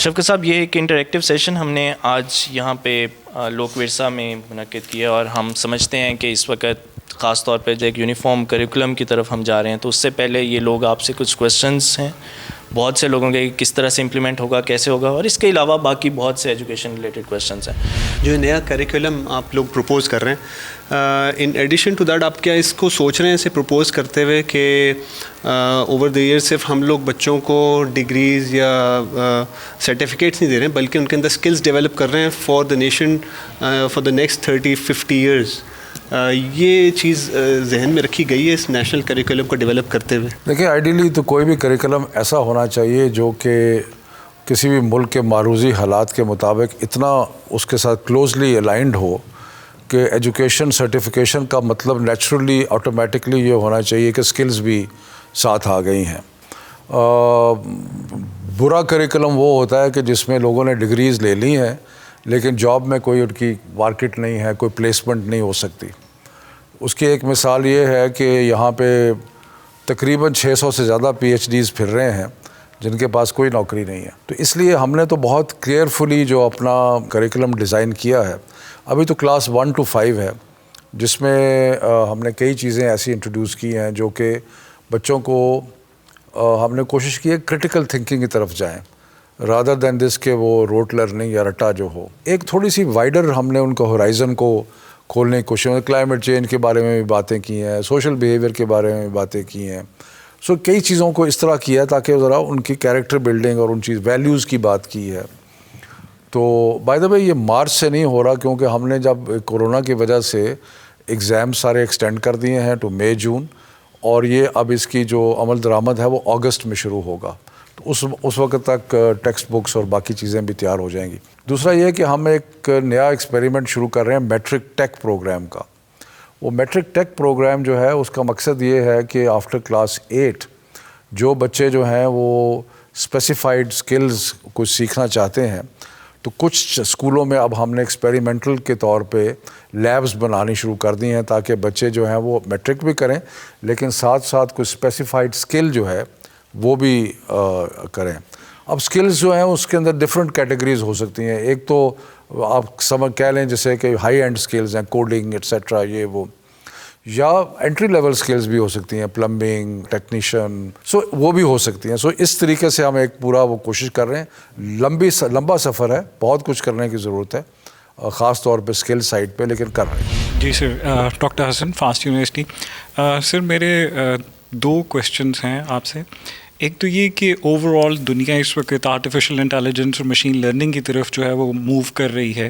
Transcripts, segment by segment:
شفقت صاحب، یہ ایک انٹریکٹیو سیشن ہم نے آج یہاں پہ لوک ورثہ میں منعقد کیا، اور ہم سمجھتے ہیں کہ اس وقت خاص طور پہ جو ایک یونیفارم کریکولم کی طرف ہم جا رہے ہیں، تو اس سے پہلے یہ لوگ آپ سے کچھ کویسچنس ہیں بہت سے لوگوں کے، کس طرح سے امپلیمنٹ ہوگا، کیسے ہوگا، اور اس کے علاوہ باقی بہت سے ایجوکیشن ریلیٹڈ کویسچنس ہیں. جو نیا کریکولم آپ لوگ پروپوز کر رہے ہیں، ان ایڈیشن ٹو دیٹ آپ کیا اس کو سوچ رہے ہیں اسے پروپوز کرتے ہوئے کہ اوور دا ایئر صرف ہم لوگ بچوں کو ڈگریز یا سرٹیفکیٹس نہیں دے رہے ہیں، بلکہ ان کے اندر اسکلز ڈیولپ کر رہے ہیں for the nation for the next 30-50 years? یہ چیز ذہن میں رکھی گئی ہے اس نیشنل کریکولم کو ڈیولپ کرتے ہوئے؟ دیکھیں، آئیڈیلی تو کوئی بھی کریکولم ایسا ہونا چاہیے جو کہ کسی بھی ملک کے معروضی حالات کے مطابق اتنا اس کے ساتھ کلوزلی الائنڈ ہو کہ ایجوکیشن سرٹیفکیشن کا مطلب نیچرلی آٹومیٹکلی یہ ہونا چاہیے کہ سکلز بھی ساتھ آ گئی ہیں. برا کریکولم وہ ہوتا ہے کہ جس میں لوگوں نے ڈگریز لے لی ہیں لیکن جاب میں کوئی ان کی مارکیٹ نہیں ہے، کوئی پلیسمنٹ نہیں ہو سکتی. اس کی ایک مثال یہ ہے کہ یہاں پہ تقریباً 600 سے زیادہ PhDs پھر رہے ہیں جن کے پاس کوئی نوکری نہیں ہے. تو اس لیے ہم نے تو بہت کیئرفلی جو اپنا کریکولم ڈیزائن کیا ہے، ابھی تو کلاس 1 to 5 ہے، جس میں ہم نے کئی چیزیں ایسی انٹروڈیوس کی ہیں جو کہ بچوں کو ہم نے کوشش کی ہے کرٹیکل تھنکنگ کی طرف جائیں رادر دین دس کہ وہ روٹ لرننگ یا رٹا جو ہو. ایک تھوڑی سی وائڈر ہم نے ان کو ہورائزن کو کھولنے کی کوشش، کلائمیٹ چینج کے بارے میں بھی باتیں کی ہیں، سوشل بیہیویئر کے بارے میں بھی باتیں کی ہیں. سو کئی چیزوں کو اس طرح کیا تاکہ ذرا ان کی کیریکٹر بلڈنگ اور ان چیز ویلیوز کی بات کی ہے. تو بائی دا وے یہ مارچ سے نہیں ہو رہا، کیونکہ ہم نے جب کورونا کی وجہ سے ایگزام سارے ایکسٹینڈ کر دیے ہیں ٹو مئی جون، اور یہ اب اس کی جو عمل درآمد ہے وہ اگست میں شروع ہوگا. تو اس وقت تک ٹیکسٹ بکس اور باقی چیزیں بھی تیار ہو جائیں گی. دوسرا یہ کہ ہم ایک نیا ایکسپیریمنٹ شروع کر رہے ہیں میٹرک ٹیک پروگرام کا. وہ میٹرک ٹیک پروگرام جو ہے اس کا مقصد یہ ہے کہ آفٹر کلاس 8 جو بچے جو ہیں وہ اسپیسیفائڈ سکلز کچھ سیکھنا چاہتے ہیں، تو کچھ اسکولوں میں اب ہم نے ایکسپیریمنٹل کے طور پہ لیبز بنانی شروع کر دی ہیں تاکہ بچے جو ہیں وہ میٹرک بھی کریں لیکن ساتھ ساتھ کچھ اسپیسیفائڈ سکل جو ہے وہ بھی کریں. اب سکلز جو ہیں اس کے اندر ڈفرینٹ کیٹیگریز ہو سکتی ہیں. ایک تو آپ کہہ لیں جیسے کہ ہائی اینڈ سکلز ہیں، کوڈنگ ایٹسیٹرا، یہ وہ، یا انٹری لیول سکلز بھی ہو سکتی ہیں، پلمبنگ، ٹیکنیشین، سو وہ بھی ہو سکتی ہیں. سو اس طریقے سے ہم ایک پورا وہ کوشش کر رہے ہیں. لمبا سفر ہے، بہت کچھ کرنے کی ضرورت ہے خاص طور پہ اسکل سائٹ پہ، لیکن کر رہے ہیں. جی سر، ڈاکٹر حسن، فاسٹ یونیورسٹی. سر میرے 2 کویسچنس ہیں آپ سے. ایک تو یہ کہ اوور آل دنیا اس وقت آرٹیفیشیل انٹیلیجنس اور مشین لرننگ کی طرف جو ہے وہ موو کر رہی ہے.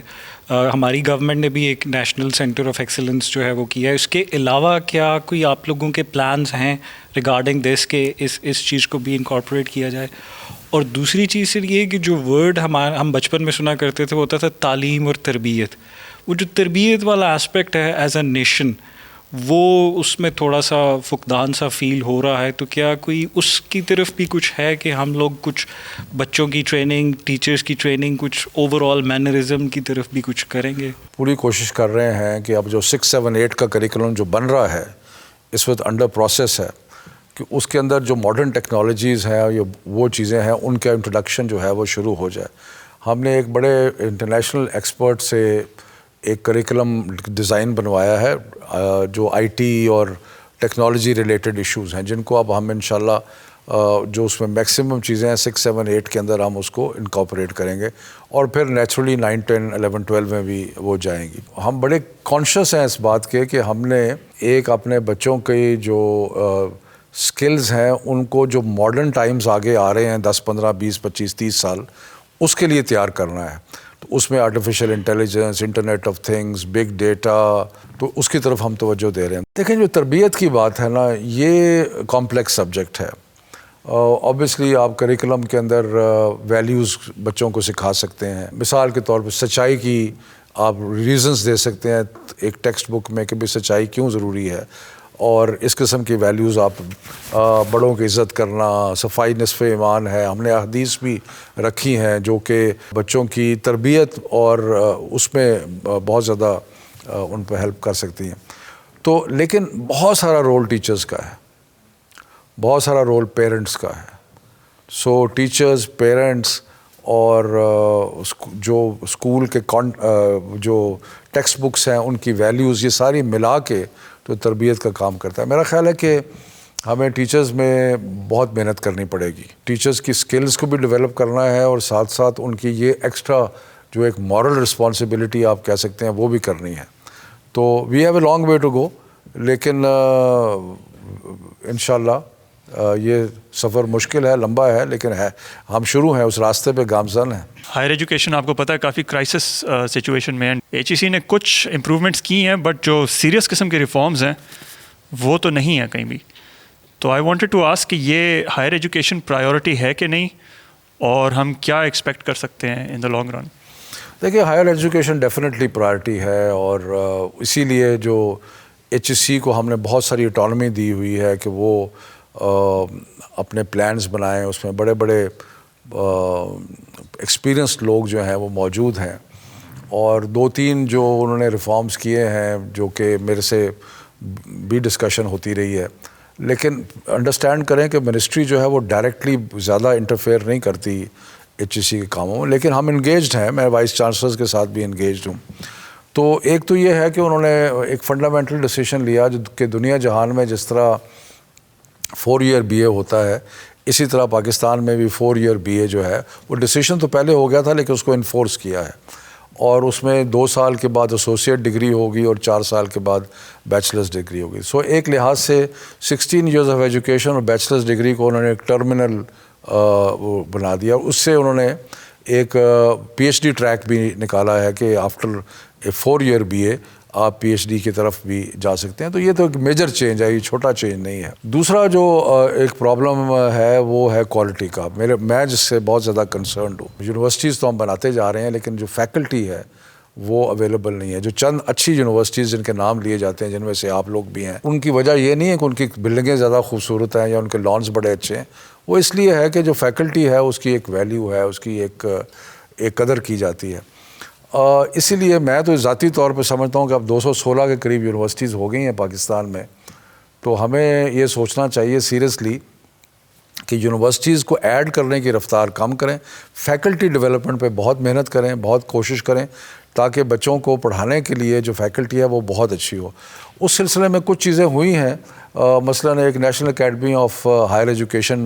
ہماری گورنمنٹ نے بھی ایک نیشنل سینٹر آف ایکسیلنس جو ہے وہ کیا ہے. اس کے علاوہ کیا کوئی آپ لوگوں کے پلانز ہیں ریگارڈنگ دس کہ اس چیز کو بھی انکارپوریٹ کیا جائے؟ اور دوسری چیز سر یہ کہ جو ورڈ ہم بچپن میں سنا کرتے تھے وہ ہوتا تھا تعلیم اور تربیت. وہ جو تربیت والا ایسپیکٹ ہے ایز اے نیشن، وہ اس میں تھوڑا سا فقدان سا فیل ہو رہا ہے. تو کیا کوئی اس کی طرف بھی کچھ ہے کہ ہم لوگ کچھ بچوں کی ٹریننگ، ٹیچرز کی ٹریننگ، کچھ اوور آل مینرزم کی طرف بھی کچھ کریں گے؟ پوری کوشش کر رہے ہیں کہ اب جو 6, 7, 8 کا کریکولم جو بن رہا ہے اس وقت انڈر پروسیس ہے کہ اس کے اندر جو ماڈرن ٹیکنالوجیز ہیں وہ چیزیں ہیں ان کا انٹروڈکشن جو ہے وہ شروع ہو جائے. ہم نے ایک بڑے انٹرنیشنل ایکسپرٹ سے ایک کریکولم ڈیزائن بنوایا ہے جو IT اور ٹیکنالوجی ریلیٹڈ ایشوز ہیں جن کو اب ہم انشاءاللہ جو اس میں میکسیمم چیزیں ہیں 6, 7, 8 کے اندر ہم اس کو انکارپوریٹ کریں گے، اور پھر نیچرلی 9, 10, 11, 12 میں بھی وہ جائیں گی. ہم بڑے کانشیس ہیں اس بات کے کہ ہم نے ایک اپنے بچوں کی جو سکلز ہیں ان کو جو ماڈرن ٹائمز آگے آ رہے ہیں 10, 15, 20, 25, 30 سال اس کے لیے تیار کرنا ہے. تو اس میں artificial intelligence, internet of things, big data, تو اس کی طرف ہم توجہ دے رہے ہیں. دیکھیں، جو تربیت کی بات ہے نا، یہ کمپلیکس سبجیکٹ ہے. اوبیسلی آپ کریکولم کے اندر ویلیوز بچوں کو سکھا سکتے ہیں. مثال کے طور پہ سچائی کی آپ ریزنز دے سکتے ہیں ایک ٹیکسٹ بک میں کہ بھی سچائی کیوں ضروری ہے، اور اس قسم کی ویلیوز آپ بڑوں کی عزت کرنا، صفائی نصف ایمان ہے. ہم نے احادیث بھی رکھی ہیں جو کہ بچوں کی تربیت اور اس میں بہت زیادہ ان پہ ہیلپ کر سکتی ہیں. تو لیکن بہت سارا رول ٹیچرز کا ہے، بہت سارا رول پیرنٹس کا ہے. سو ٹیچرز، پیرنٹس اور جو اسکول کے جو ٹیکسٹ بکس ہیں ان کی ویلیوز، یہ ساری ملا کے تو تربیت کا کام کرتا ہے. میرا خیال ہے کہ ہمیں ٹیچرز میں بہت محنت کرنی پڑے گی. ٹیچرز کی سکلز کو بھی ڈیولپ کرنا ہے اور ساتھ ساتھ ان کی یہ ایکسٹرا جو ایک مورل رسپانسبلٹی آپ کہہ سکتے ہیں وہ بھی کرنی ہے. تو we have a long way to go, لیکن انشاءاللہ یہ سفر مشکل ہے، لمبا ہے، لیکن ہے، ہم شروع ہیں اس راستے پہ گامزن ہیں. ہائر ایجوکیشن آپ کو پتہ ہے کافی کرائسس سچویشن میں ہے. HEC نے کچھ امپرومنٹس کی ہیں، بٹ جو سیریس قسم کے ریفارمز ہیں وہ تو نہیں ہیں کہیں بھی. تو آئی وانٹیڈ ٹو آسک کہ یہ ہائر ایجوکیشن پرائیورٹی ہے کہ نہیں، اور ہم کیا ایکسپیکٹ کر سکتے ہیں ان دا لانگ رن؟ دیکھیے، ہائر ایجوکیشن ڈیفینیٹلی پرائرٹی ہے، اور اسی لیے جو HEC کو ہم نے بہت ساری اٹانومی دی ہوئی ہے کہ وہ اپنے پلانز بنائیں. اس میں بڑے بڑے ایکسپیرئنسڈ لوگ جو ہیں وہ موجود ہیں، اور 2-3 جو انہوں نے ریفارمز کیے ہیں جو کہ میرے سے بھی ڈسکشن ہوتی رہی ہے. لیکن انڈرسٹینڈ کریں کہ منسٹری جو ہے وہ ڈائریکٹلی زیادہ انٹرفیئر نہیں کرتی HEC کے کاموں میں، لیکن ہم انگیجڈ ہیں. میں وائس چانسلرز کے ساتھ بھی انگیجڈ ہوں. تو ایک تو یہ ہے کہ انہوں نے ایک فنڈامنٹل ڈیسیشن لیا کہ دنیا جہان میں جس طرح 4 ایئر BA ہوتا ہے، اسی طرح پاکستان میں بھی 4 ایئر BA جو ہے وہ ڈیسیشن تو پہلے ہو گیا تھا، لیکن اس کو انفورس کیا ہے، اور اس میں 2 سال کے بعد ایسوسیٹ ڈگری ہوگی اور 4 سال کے بعد بیچلرز ڈگری ہوگی. سو ایک لحاظ سے 16 ایئرز آف ایجوکیشن اور بیچلرز ڈگری کو انہوں نے ایک ٹرمینل بنا دیا. اس سے انہوں نے ایک PhD ٹریک بھی نکالا ہے کہ آفٹر 4 ایئر BA آپ PhD کی طرف بھی جا سکتے ہیں. تو یہ تو ایک میجر چینج ہے، یہ چھوٹا چینج نہیں ہے. دوسرا جو ایک پرابلم ہے وہ ہے کوالٹی کا. میں جس سے بہت زیادہ کنسرنڈ ہوں. یونیورسٹیز تو ہم بناتے جا رہے ہیں، لیکن جو فیکلٹی ہے وہ اویلیبل نہیں ہے. جو چند اچھی یونیورسٹیز جن کے نام لیے جاتے ہیں، جن میں سے آپ لوگ بھی ہیں، ان کی وجہ یہ نہیں ہے کہ ان کی بلڈنگیں زیادہ خوبصورت ہیں یا ان کے لانس بڑے اچھے ہیں. وہ اس لیے ہے کہ جو فیکلٹی ہے اس کی ایک ویلیو ہے، اس کی ایک قدر کی جاتی ہے. اسی لیے میں تو ذاتی طور پہ سمجھتا ہوں کہ اب 216 کے قریب یونیورسٹیز ہو گئی ہیں پاکستان میں. تو ہمیں یہ سوچنا چاہیے سیریسلی کہ یونیورسٹیز کو ایڈ کرنے کی رفتار کم کریں، فیکلٹی ڈیولپمنٹ پہ بہت محنت کریں، بہت کوشش کریں، تاکہ بچوں کو پڑھانے کے لیے جو فیکلٹی ہے وہ بہت اچھی ہو. اس سلسلے میں کچھ چیزیں ہوئی ہیں. مثلاً ایک National Academy of Higher Education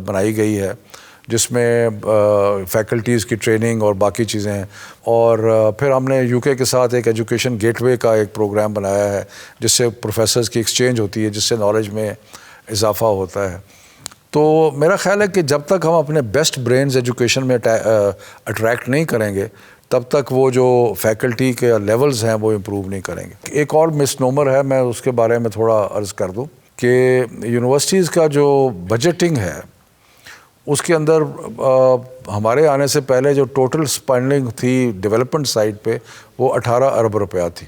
بنائی گئی ہے، جس میں فیکلٹیز کی ٹریننگ اور باقی چیزیں ہیں. اور پھر ہم نے UK کے ساتھ ایک ایجوکیشن گیٹ وے کا ایک پروگرام بنایا ہے، جس سے پروفیسرز کی ایکسچینج ہوتی ہے، جس سے نالج میں اضافہ ہوتا ہے. تو میرا خیال ہے کہ جب تک ہم اپنے بیسٹ برینز ایجوکیشن میں اٹریکٹ نہیں کریں گے، تب تک وہ جو فیکلٹی کے لیولز ہیں وہ امپروو نہیں کریں گے. ایک اور مس نومر ہے، میں اس کے بارے میں تھوڑا عرض کر دوں کہ یونیورسٹیز کا جو بجٹنگ ہے اس کے اندر ہمارے آنے سے پہلے جو ٹوٹل اسپینڈنگ تھی ڈیولپمنٹ سائڈ پہ وہ 18 ارب روپیہ تھی.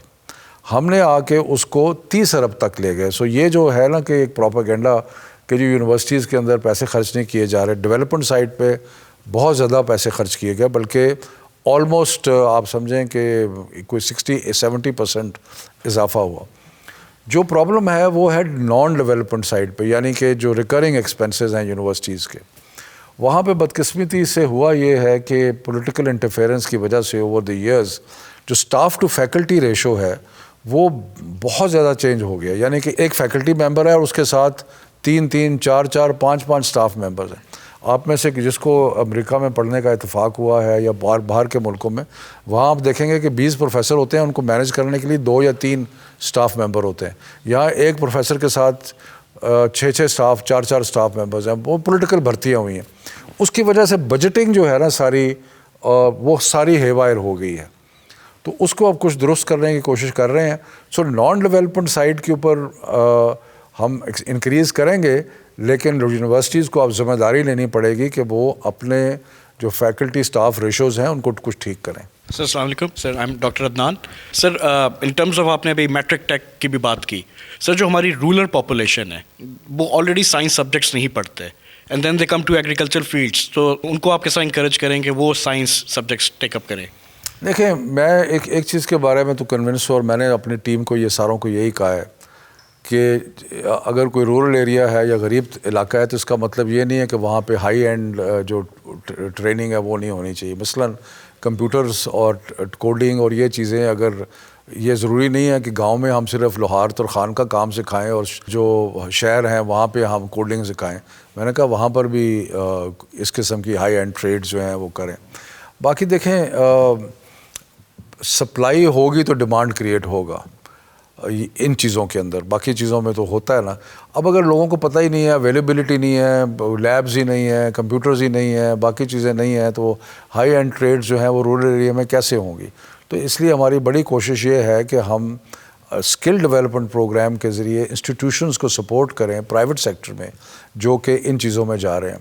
ہم نے آ کے اس کو 30 ارب تک لے گئے. سو یہ جو ہے نا کہ ایک پروپیگنڈا کہ جو یونیورسٹیز کے اندر پیسے خرچ نہیں کیے جا رہے، ڈیولپمنٹ سائڈ پہ بہت زیادہ پیسے خرچ کیے گئے، بلکہ آلموسٹ آپ سمجھیں کہ کوئی 60-70% اضافہ ہوا. جو پرابلم ہے وہ ہے نان ڈیولپمنٹ سائڈ پہ، یعنی کہ جو ریکرنگ ایکسپنسز ہیں یونیورسٹیز کے. وہاں پہ بدقسمتی سے ہوا یہ ہے کہ پولیٹیکل انٹرفیئرنس کی وجہ سے اوور دی ایئرز جو سٹاف ٹو فیکلٹی ریشو ہے وہ بہت زیادہ چینج ہو گیا. یعنی کہ ایک فیکلٹی ممبر ہے اور اس کے ساتھ 3-3, 4-4, 5-5 سٹاف ممبرز ہیں. آپ میں سے جس کو امریکہ میں پڑھنے کا اتفاق ہوا ہے یا باہر کے ملکوں میں، وہاں آپ دیکھیں گے کہ 20 پروفیسر ہوتے ہیں، ان کو مینیج کرنے کے لیے 2 یا 3 سٹاف ممبر ہوتے ہیں. یہاں ایک پروفیسر کے ساتھ 6 سٹاف، 4 سٹاف ممبرز ہیں. وہ پولیٹیکل بھرتیاں ہوئی ہیں. اس کی وجہ سے بجٹنگ جو ہے نا ساری وہ ساری ہیوائر ہو گئی ہے. تو اس کو اب کچھ درست کرنے کی کوشش کر رہے ہیں. سو نان ڈیولپمنٹ سائڈ کے اوپر ہم انکریز کریں گے، لیکن یونیورسٹیز کو اب ذمہ داری لینی پڑے گی کہ وہ اپنے جو فیکلٹی سٹاف ریشوز ہیں ان کو کچھ ٹھیک کریں. سر السلام علیکم. Sir I am doctor Adnan. Sir in terms of آپ نے ابھی میٹرک ٹیک کی بھی بات کی. سر جو ہماری رورل پاپولیشن ہے وہ آلریڈی سائنس سبجیکٹس نہیں پڑھتے، and then they come to agriculture fields, تو ان کو آپ کیسا انکریج کریں کہ وہ سائنس سبجیکٹس ٹیک اپ کریں؟ دیکھیں، میں ایک چیز کے بارے میں تو کنونس ہوں، اور میں نے اپنی ٹیم کو یہ ساروں کو یہی کہا ہے کہ اگر کوئی رورل ایریا ہے یا غریب علاقہ ہے تو اس کا مطلب یہ نہیں ہے کہ وہاں پہ ہائی اینڈ جو ٹریننگ ہے وہ نہیں ہونی چاہیے. مثلاً کمپیوٹرز اور کوڈنگ اور یہ چیزیں, اگر یہ ضروری نہیں ہے کہ گاؤں میں ہم صرف لوہار ترخان کا کام سکھائیں اور جو شہر ہیں وہاں پہ ہم کوڈنگ سکھائیں. میں نے کہا وہاں پر بھی اس قسم کی ہائی اینڈ ٹریڈ جو ہیں وہ کریں. باقی دیکھیں, سپلائی ہوگی تو ڈیمانڈ کریٹ ہوگا ان چیزوں کے اندر, باقی چیزوں میں تو ہوتا ہے نا. اب اگر لوگوں کو پتہ ہی نہیں ہے, اویلیبلٹی نہیں ہے, لیبز ہی نہیں ہیں, کمپیوٹرز ہی نہیں ہیں, باقی چیزیں نہیں ہیں, تو ہائی اینڈ ٹریڈ جو ہیں وہ رورل ایریا میں کیسے ہوں گی؟ تو اس لیے ہماری بڑی کوشش یہ ہے کہ ہم اسکل ڈیولپمنٹ پروگرام کے ذریعے انسٹیٹیوشنز کو سپورٹ کریں پرائیویٹ سیکٹر میں جو کہ ان چیزوں میں جا رہے ہیں.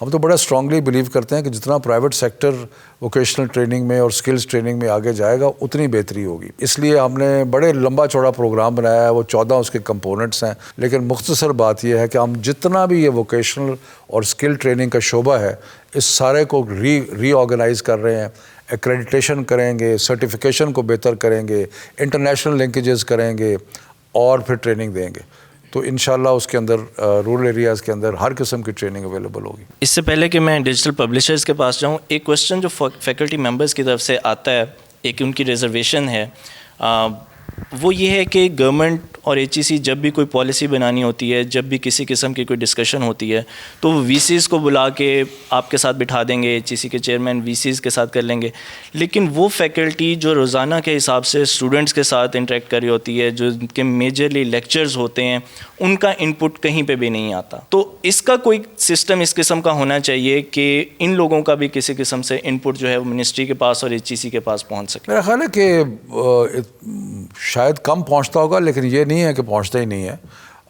ہم تو بڑا اسٹرانگلی بلیو کرتے ہیں کہ جتنا پرائیویٹ سیکٹر ووکیشنل ٹریننگ میں اور سکلز ٹریننگ میں آگے جائے گا اتنی بہتری ہوگی. اس لیے ہم نے بڑے لمبا چوڑا پروگرام بنایا ہے, وہ 14 اس کے کمپوننٹس ہیں. لیکن مختصر بات یہ ہے کہ ہم جتنا بھی یہ ووکیشنل اور سکل ٹریننگ کا شعبہ ہے اس سارے کو ری آرگنائز کر رہے ہیں. ایکریڈیٹیشن کریں گے, سرٹیفیکیشن کو بہتر کریں گے, انٹرنیشنل لنکیجز کریں گے اور پھر ٹریننگ دیں گے. تو انشاءاللہ اس کے اندر رورل ایریاز کے اندر ہر قسم کی ٹریننگ اویلیبل ہوگی. اس سے پہلے کہ میں ڈیجیٹل پبلشرز کے پاس جاؤں, ایک کویسچن جو فیکلٹی ممبرز کی طرف سے آتا ہے, ایک ان کی ریزرویشن ہے, وہ یہ ہے کہ گورنمنٹ اور ایچ ای سی جب بھی کوئی پالیسی بنانی ہوتی ہے, جب بھی کسی قسم کی کوئی ڈسکشن ہوتی ہے تو وہ وی سیز کو بلا کے آپ کے ساتھ بٹھا دیں گے, ایچ ای سی کے چیئرمین وی سیز کے ساتھ کر لیں گے. لیکن وہ فیکلٹی جو روزانہ کے حساب سے اسٹوڈنٹس کے ساتھ انٹریکٹ کر رہی ہوتی ہے, جو ان کے میجرلی لیکچرز ہوتے ہیں, ان کا انپٹ کہیں پہ بھی نہیں آتا. تو اس کا کوئی سسٹم اس قسم کا ہونا چاہیے کہ ان لوگوں کا بھی کسی قسم سے انپٹ جو ہے وہ منسٹری کے پاس اور ایچ ای سی کے پاس پہنچ سکے. میرا خیال ہے کہ شاید کم پہنچتا ہوگا, لیکن یہ نہیں ہے کہ پہنچتا ہی نہیں ہے.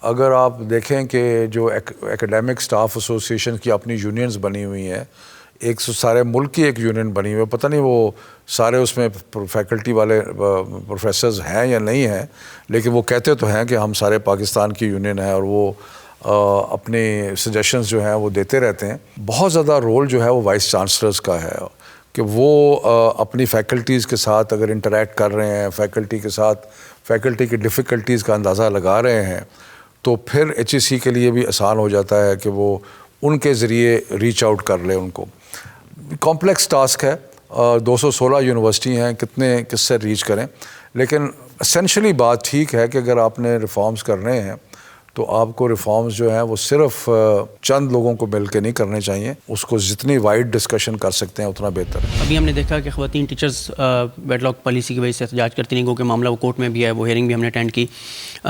اگر آپ دیکھیں کہ جو ایکیڈیمک سٹاف ایسوسی ایشن کی اپنی یونینز بنی ہوئی ہیں, ایک سارے ملک کی ایک یونین بنی ہوئی ہے, پتہ نہیں وہ سارے اس میں فیکلٹی والے پروفیسرز ہیں یا نہیں ہیں, لیکن وہ کہتے تو ہیں کہ ہم سارے پاکستان کی یونین ہیں اور وہ اپنے سجیشنز جو ہیں وہ دیتے رہتے ہیں. بہت زیادہ رول جو ہے وہ وائس چانسلرز کا ہے کہ وہ اپنی فیکلٹیز کے ساتھ اگر انٹریکٹ کر رہے ہیں, فیکلٹی کے ساتھ فیکلٹی کی ڈیفیکلٹیز کا اندازہ لگا رہے ہیں, تو پھر ایچ ای سی کے لیے بھی آسان ہو جاتا ہے کہ وہ ان کے ذریعے ریچ آؤٹ کر لیں ان کو. کمپلیکس ٹاسک ہے, 216 یونیورسٹی ہیں, کس سے ریچ کریں. لیکن اسینشلی بات ٹھیک ہے کہ اگر آپ نے ریفارمز کرنے ہیں تو آپ کو ریفارمز جو ہیں وہ صرف چند لوگوں کو مل کے نہیں کرنے چاہیے, اس کو جتنی وائڈ ڈسکشن کر سکتے ہیں اتنا بہتر ہے. ابھی ہم نے دیکھا کہ خواتین ٹیچرز ویڈ لاک پالیسی کی وجہ سے احتجاج کرتی نہیں, کیونکہ معاملہ وہ کورٹ میں بھی ہے, وہ ہیئرنگ بھی ہم نے اٹینڈ کی.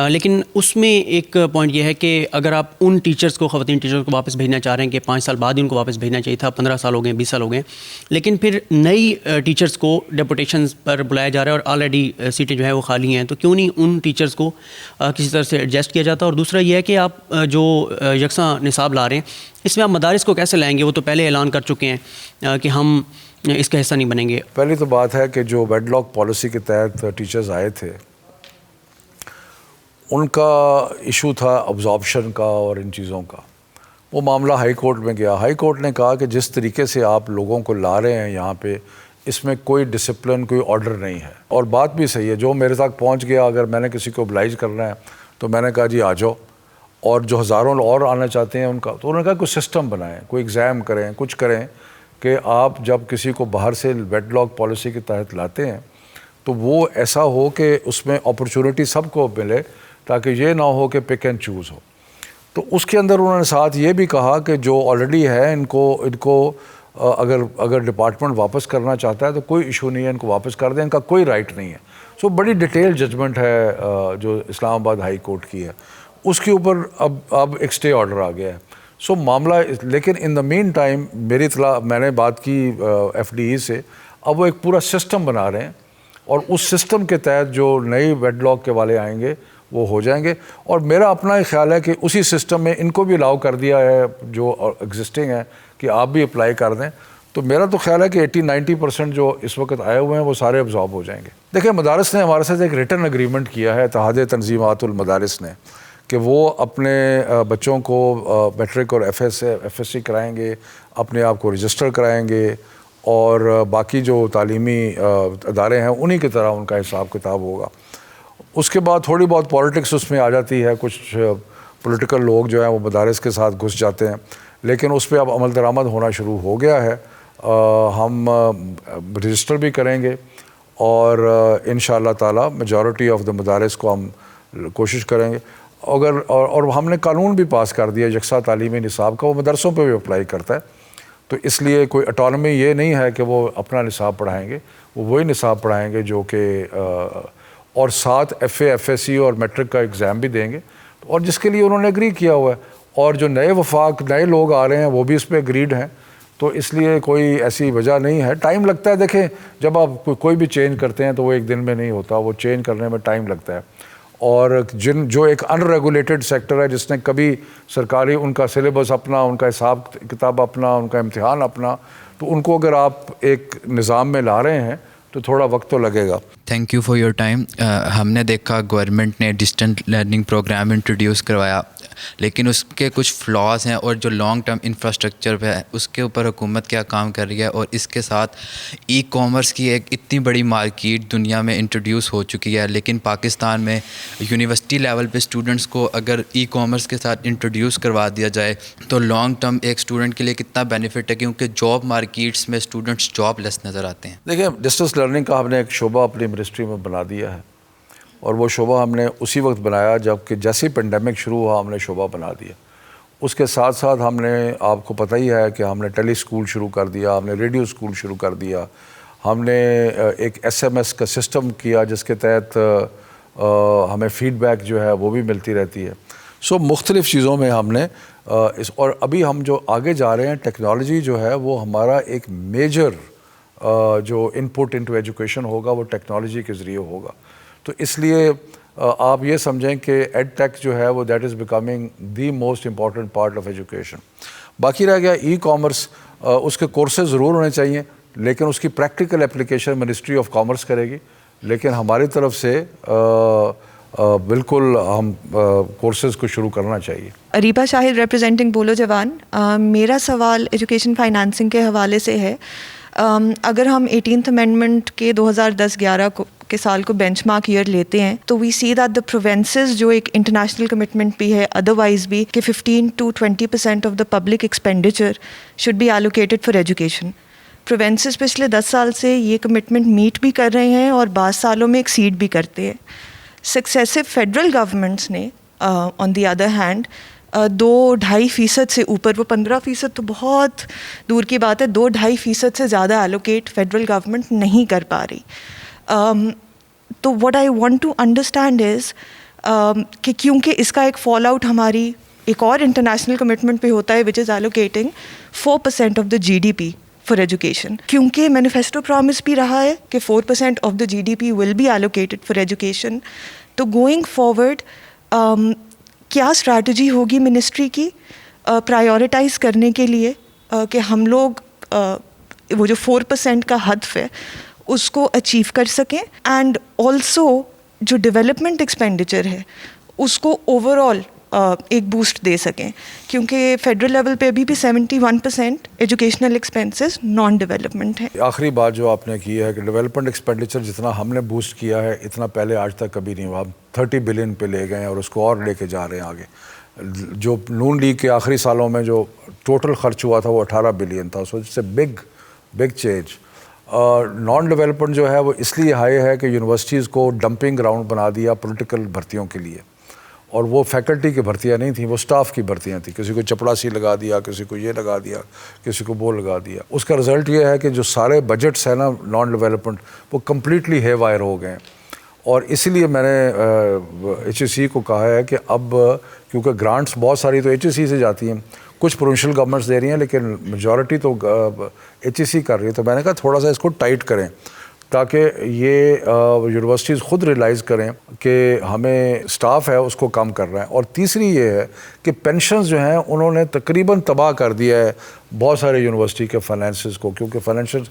لیکن اس میں ایک پوائنٹ یہ ہے کہ اگر آپ ان ٹیچرز کو, خواتین ٹیچرز کو واپس بھیجنا چاہ رہے ہیں کہ 5 سال بعد ہی ان کو واپس بھیجنا چاہیے تھا, 15 سال ہو گئے, 20 سال ہو گئے, لیکن پھر نئی ٹیچرز کو ڈیپوٹیشنز پر بلایا جا رہا ہے اور آلریڈی سیٹیں جو ہے وہ خالی ہیں, تو کیوں نہیں ان ٹیچرز کو کسی طرح سے ایڈجسٹ کیا جاتا؟ اور دوسرا یہ ہے کہ آپ جو یکساں نصاب لا رہے ہیں اس میں آپ مدارس کو کیسے لائیں گے؟ وہ تو پہلے اعلان کر چکے ہیں کہ ہم اس کا حصہ نہیں بنیں گے. پہلی تو بات ہے کہ جو ویڈ لاک پالیسی کے تحت ٹیچرز آئے تھے ان کا ایشو تھا ابزارپشن کا اور ان چیزوں کا. وہ معاملہ ہائی کورٹ میں گیا. ہائی کورٹ نے کہا کہ جس طریقے سے آپ لوگوں کو لا رہے ہیں یہاں پہ, اس میں کوئی ڈسپلن, کوئی آرڈر نہیں ہے. اور بات بھی صحیح ہے, جو میرے تک پہنچ گیا, اگر میں نے کسی کو oblige کرنا ہے تو میں نے کہا جی آ جاؤ, اور جو ہزاروں اور آنا چاہتے ہیں ان کا, تو انہوں نے کہا کوئی سسٹم بنائیں, کوئی ایگزام کریں, کچھ کریں کہ آپ جب کسی کو باہر سے ویڈ لاک پالیسی کے تحت لاتے ہیں تو وہ ایسا ہو کہ اس میں اپرچونٹی سب کو ملے, تاکہ یہ نہ ہو کہ پک اینڈ چوز ہو. تو اس کے اندر انہوں نے ساتھ یہ بھی کہا کہ جو آلریڈی ہے ان کو اگر ڈپارٹمنٹ واپس کرنا چاہتا ہے تو کوئی ایشو نہیں ہے, ان کو واپس کر دیں, ان کا کوئی رائٹ نہیں ہے. سو بڑی ڈیٹیل ججمنٹ ہے جو اسلام آباد ہائی کورٹ کی ہے, اس کے اوپر اب ایک اسٹے آرڈر آ گیا ہے. سو معاملہ, لیکن ان دا مین ٹائم میری اطلاع, میں نے بات کی ایف ڈی ای سے, اب وہ ایک پورا سسٹم بنا رہے ہیں اور اس سسٹم کے تحت جو نئی ویڈ لاک کے والے آئیں گے وہ ہو جائیں گے. اور میرا اپنا ایک خیال ہے کہ اسی سسٹم میں ان کو بھی الاؤ کر دیا ہے جو ایگزسٹنگ ہے کہ آپ بھی اپلائی کر دیں. تو میرا تو خیال ہے کہ 80-90% جو اس وقت آئے ہوئے ہیں وہ سارے ابزارب ہو جائیں گے. دیکھیں, مدارس نے ہمارے ساتھ ایک ریٹن اگریمنٹ کیا ہے, اتحاد تنظیمات المدارس نے, کہ وہ اپنے بچوں کو میٹرک اور ایف ایس سی کرائیں گے, اپنے آپ کو رجسٹر کرائیں گے, اور باقی جو تعلیمی ادارے ہیں انہی کی طرح ان کا حساب کتاب ہوگا. اس کے بعد تھوڑی بہت پالیٹکس اس میں آ جاتی ہے, کچھ پولیٹیکل لوگ جو ہیں وہ مدارس کے ساتھ گھس جاتے ہیں, لیکن اس پہ اب عمل درآمد ہونا شروع ہو گیا ہے. ہم رجسٹر بھی کریں گے اور انشاءاللہ تعالی میجورٹی آف دا مدارس کو ہم کوشش کریں گے. اور ہم نے قانون بھی پاس کر دیا یکساں تعلیمی نصاب کا, وہ مدرسوں پہ بھی اپلائی کرتا ہے. تو اس لیے کوئی اٹانومی یہ نہیں ہے کہ وہ اپنا نصاب پڑھائیں گے, وہ وہی نصاب پڑھائیں گے جو کہ اور ساتھ F A, F S C اور میٹرک کا ایگزام بھی دیں گے, اور جس کے لیے انہوں نے ایگری کیا ہوا ہے. اور جو نئے وفاق نئے لوگ آ رہے ہیں وہ بھی اس پہ ایگریڈ ہیں. تو اس لیے کوئی ایسی وجہ نہیں ہے. ٹائم لگتا ہے, دیکھیں جب آپ کوئی بھی چینج کرتے ہیں تو وہ ایک دن میں نہیں ہوتا, وہ چینج کرنے میں ٹائم لگتا ہے. اور جو ایک ان ریگولیٹڈ سیکٹر ہے, جس نے کبھی سرکاری ان کا سلیبس اپنا, ان کا حساب کتاب اپنا, ان کا امتحان اپنا, تو ان کو اگر آپ ایک نظام میں لا رہے ہیں تو تھوڑا وقت تو لگے گا. Thank you for your time. ہم نے دیکھا گورنمنٹ نے ڈسٹنٹ لرننگ پروگرام انٹروڈیوس کروایا, لیکن اس کے کچھ فلاز ہیں, اور جو لانگ ٹرم انفراسٹرکچر پہ ہے اس کے اوپر حکومت کیا کام کر رہی ہے. اور اس کے ساتھ ای کامرس کی ایک اتنی بڑی مارکیٹ دنیا میں انٹروڈیوس ہو چکی ہے, لیکن پاکستان میں یونیورسٹی لیول پہ اسٹوڈنٹس کو اگر ای کامرس کے ساتھ انٹروڈیوس کروا دیا جائے تو لانگ ٹرم ایک اسٹوڈنٹ کے لیے کتنا بینیفٹ ہے, کیونکہ جاب مارکیٹس میں اسٹوڈنٹس جاب لیس نظر آتے ہیں. دیکھیں ڈسٹنس لرننگ کا ہم نے ایک شعبہ اپنی منسٹری میں بنا دیا ہے, اور وہ شعبہ ہم نے اسی وقت بنایا جب کہ جیسے پینڈیمک شروع ہوا ہم نے شعبہ بنا دیا. اس کے ساتھ ساتھ ہم نے, آپ کو پتہ ہی ہے کہ ہم نے ٹیلی اسکول شروع کر دیا, ہم نے ریڈیو اسکول شروع کر دیا, ہم نے ایک ایس ایم ایس کا سسٹم کیا جس کے تحت ہمیں فیڈ بیک جو ہے وہ بھی ملتی رہتی ہے. سو مختلف چیزوں میں ہم نے اور ابھی ہم جو آگے جا رہے ہیں, ٹیکنالوجی جو ہے وہ ہمارا ایک میجر جو ان پٹ انٹو ایجوکیشن ہوگا وہ ٹیکنالوجی کے ذریعے ہوگا. تو اس لیے آپ یہ سمجھیں کہ ایڈ ٹیک جو ہے وہ that is becoming the most important part of education. باقی رہ گیا ای کامرس, اس کے کورسز ضرور ہونے چاہیے, لیکن اس کی practical application ministry of commerce کرے گی. لیکن ہماری طرف سے بالکل ہم کورسز کو شروع کرنا چاہیے. اریبہ شاہد ریپرزینٹنگ بولو جوان. میرا سوال ایجوکیشن فائنانسنگ کے حوالے سے ہے. اگر ہم 18th امینڈمنٹ کے 2010-11 کے سال کو بینچ مارک ایئر لیتے ہیں تو وی سی دیٹ دا پروونسز, جو ایک انٹرنیشنل کمٹمنٹ بھی ہے ادروائز بھی, کہ 15 to 20% of the public expenditure should be allocated for education. Provinces پچھلے 10 سال سے یہ کمٹمنٹ میٹ بھی کر رہے ہیں اور بعض سالوں میں ایکسیڈ بھی کرتے ہیں. سکسیسو فیڈرل گورنمنٹس نے آن دی ادر ہینڈ 2-2.5% سے اوپر, وہ 15% تو بہت دور کی بات ہے, 2-2.5% سے زیادہ ایلوکیٹ فیڈرل گورنمنٹ نہیں کر پا رہی. تو what I want to understand is کہ کیونکہ اس کا ایک فال آؤٹ ہماری ایک اور انٹرنیشنل کمٹمنٹ پہ ہوتا ہے which is allocating 4% of the G D P for education, کیونکہ مینیفیسٹو پرامس بھی رہا ہے کہ 4% of the G D P will be allocated for education. تو گوئنگ فارورڈ کیا اسٹریٹجی ہوگی منسٹری کی پرائیورٹائز کرنے کے لیے کہ ہم لوگ وہ جو 4% کا ہدف ہے اس کو اچیو کر سکیں, اینڈ آلسو جو ڈیولپمنٹ ایکسپینڈیچر ہے اس کو اوور آل ایک بوسٹ دے سکیں, کیونکہ فیڈرل لیول پہ ابھی بھی 71% ایجوکیشنل ایکسپینسز نان ڈیولپمنٹ ہیں. آخری بات جو آپ نے کی ہے کہ ڈیولپمنٹ ایکسپینڈیچر جتنا ہم نے بوسٹ کیا ہے اتنا پہلے آج تک کبھی نہیں ہوا. ہم 30 بلین پہ لے گئے ہیں اور اس کو اور لے کے جا رہے ہیں آگے. جو نون لیگ کے آخری سالوں میں جو ٹوٹل خرچ ہوا تھا وہ 18 بلین تھا. So it's a big change. Non development جو ہے وہ اس لیے ہائی ہے کہ یونیورسٹیز کو ڈمپنگ گراؤنڈ بنا دیا پولیٹیکل بھرتیوں کے لیے, اور وہ فیکلٹی کی بھرتیاں نہیں تھیں, وہ سٹاف کی بھرتیاں تھیں. کسی کو چپڑاسی لگا دیا, کسی کو یہ لگا دیا, کسی کو وہ لگا دیا. اس کا رزلٹ یہ ہے کہ جو سارے بجٹس ہیں نا نان ڈیولپمنٹ وہ کمپلیٹلی ہے وائر ہو گئے ہیں. اور اسی لیے میں نے ایچ ای سی کو کہا ہے کہ اب کیونکہ گرانٹس بہت ساری تو ایچ ای سی سے جاتی ہیں, کچھ پروونشل گورنمنٹس دے رہی ہیں لیکن میجورٹی تو ایچ ای سی کر رہی ہے. تو میں نے کہا تھوڑا سا اس کو ٹائٹ کریں تاکہ یہ یونیورسٹیز خود ریلائز کریں کہ ہمیں اسٹاف ہے اس کو کم کر رہا ہے. اور تیسری یہ ہے کہ پینشنز جو ہیں انہوں نے تقریباً تباہ کر دیا ہے بہت سارے یونیورسٹی کے فائنینسز کو, کیونکہ فائنینشیل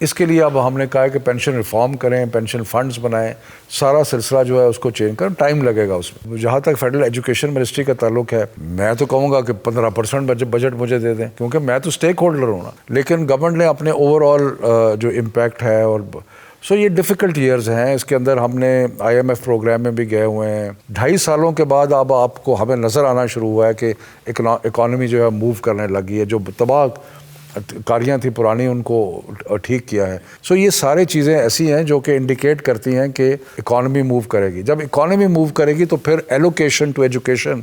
اس کے لیے اب ہم نے کہا ہے کہ پینشن ریفارم کریں, پینشن فنڈز بنائیں, سارا سلسلہ جو ہے اس کو چینج کریں. ٹائم لگے گا اس میں. جہاں تک فیڈرل ایجوکیشن منسٹری کا تعلق ہے, میں تو کہوں گا کہ 15% بجٹ مجھے دے دیں, کیونکہ میں تو اسٹیک ہولڈر ہوں نا. لیکن گورنمنٹ نے اپنے اوور آل جو امپیکٹ ہے اور سو یہ ڈیفیکلٹ ایئرز ہیں. اس کے اندر ہم نے IMF پروگرام میں بھی گئے ہوئے ہیں. 2.5 سالوں کے بعد اب آپ کو ہمیں نظر آنا شروع ہوا ہے کہ اکانومی جو ہے موو کرنے لگی ہے. جو تباہ کاریاں تھیں پرانی ان کو ٹھیک کیا ہے. سو یہ سارے چیزیں ایسی ہیں جو کہ انڈیکیٹ کرتی ہیں کہ اکانومی موو کرے گی. جب اکانومی موو کرے گی تو پھر ایلوکیشن ٹو ایجوکیشن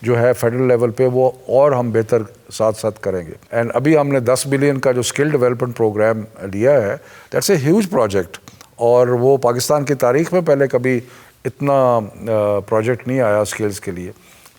جو ہے فیڈرل لیول پہ وہ اور ہم بہتر ساتھ ساتھ کریں گے. اینڈ ابھی ہم نے 10 بلین کا جو اسکل ڈیولپمنٹ پروگرام لیا ہے, دیٹس اے ہیوج پروجیکٹ, اور وہ پاکستان کی تاریخ میں پہلے کبھی اتنا پروجیکٹ نہیں آیا اسکلز کے لیے.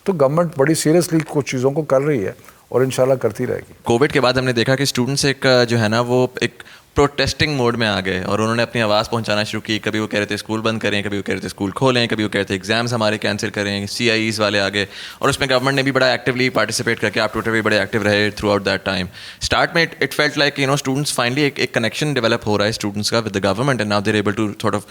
تو گورنمنٹ بڑی سیریسلی کچھ چیزوں کو کر رہی ہے اور انشاءاللہ کرتی رہے گی. کووڈ کے بعد ہم نے دیکھا کہ اسٹوڈنٹس ایک جو ہے نا وہ ایک پروٹیسٹنگ موڈ میں آ گئے اور انہوں نے اپنی آواز پہنچانا شروع کی. کبھی وہ کہہ رہے تھے اسکول بند کریں, کبھی وہ کہہ رہے تھے اسکول کھولیں, کبھی وہ کہہ رہے تھے ایگزامس ہمارے کینسل کریں. CIEs والے آ گئے اور اس میں گورنمنٹ نے بھی بڑا ایکٹیولی پارٹیسپیٹ کر کے, آپ ٹویٹر بھی بڑے ایکٹیو رہے throughout that time. Start میں it felt like students finally ایک کنیکشن ڈیولپ ہو رہا ہے اسٹوڈنٹس کا with the government, and now they are able to sort of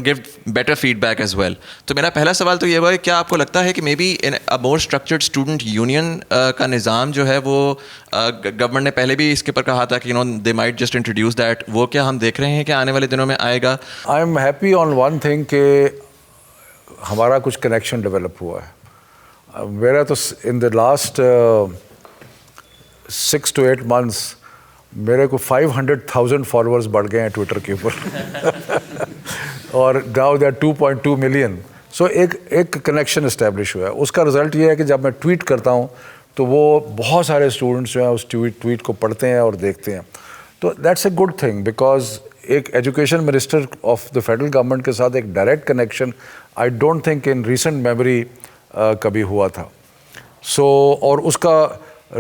give better feedback as well. تو میرا پہلا سوال تو یہ ہوا ہے, کیا آپ کو لگتا ہے کہ may be more structured student union کا نظام جو ہے وہ گورنمنٹ نے پہلے بھی اس کے اوپر کہا تھا کہ they might just introduce that, وہ کیا ہم دیکھ رہے ہیں کہ آنے والے دنوں میں آئے گا؟ I am happy on one thing کہ ہمارا کچھ کنیکشن ڈیولپ ہوا ہے. میرا تو in the last 6 to 8 months میرے کو 500,000 فالوورز بڑھ گئے ہیں ٹویٹر کے اوپر اور ناؤ دے آر 2.2 million. سو ایک کنیکشن اسٹیبلش ہوا ہے. اس کا رزلٹ یہ ہے کہ جب میں ٹویٹ کرتا ہوں تو وہ بہت سارے اسٹوڈنٹس جو ہیں اس ٹویٹ کو پڑھتے ہیں اور دیکھتے ہیں. تو that's a good thing, because ایک education minister of the federal government کے ساتھ ایک direct connection I don't think in recent memory کبھی ہوا تھا. سو اور اس کا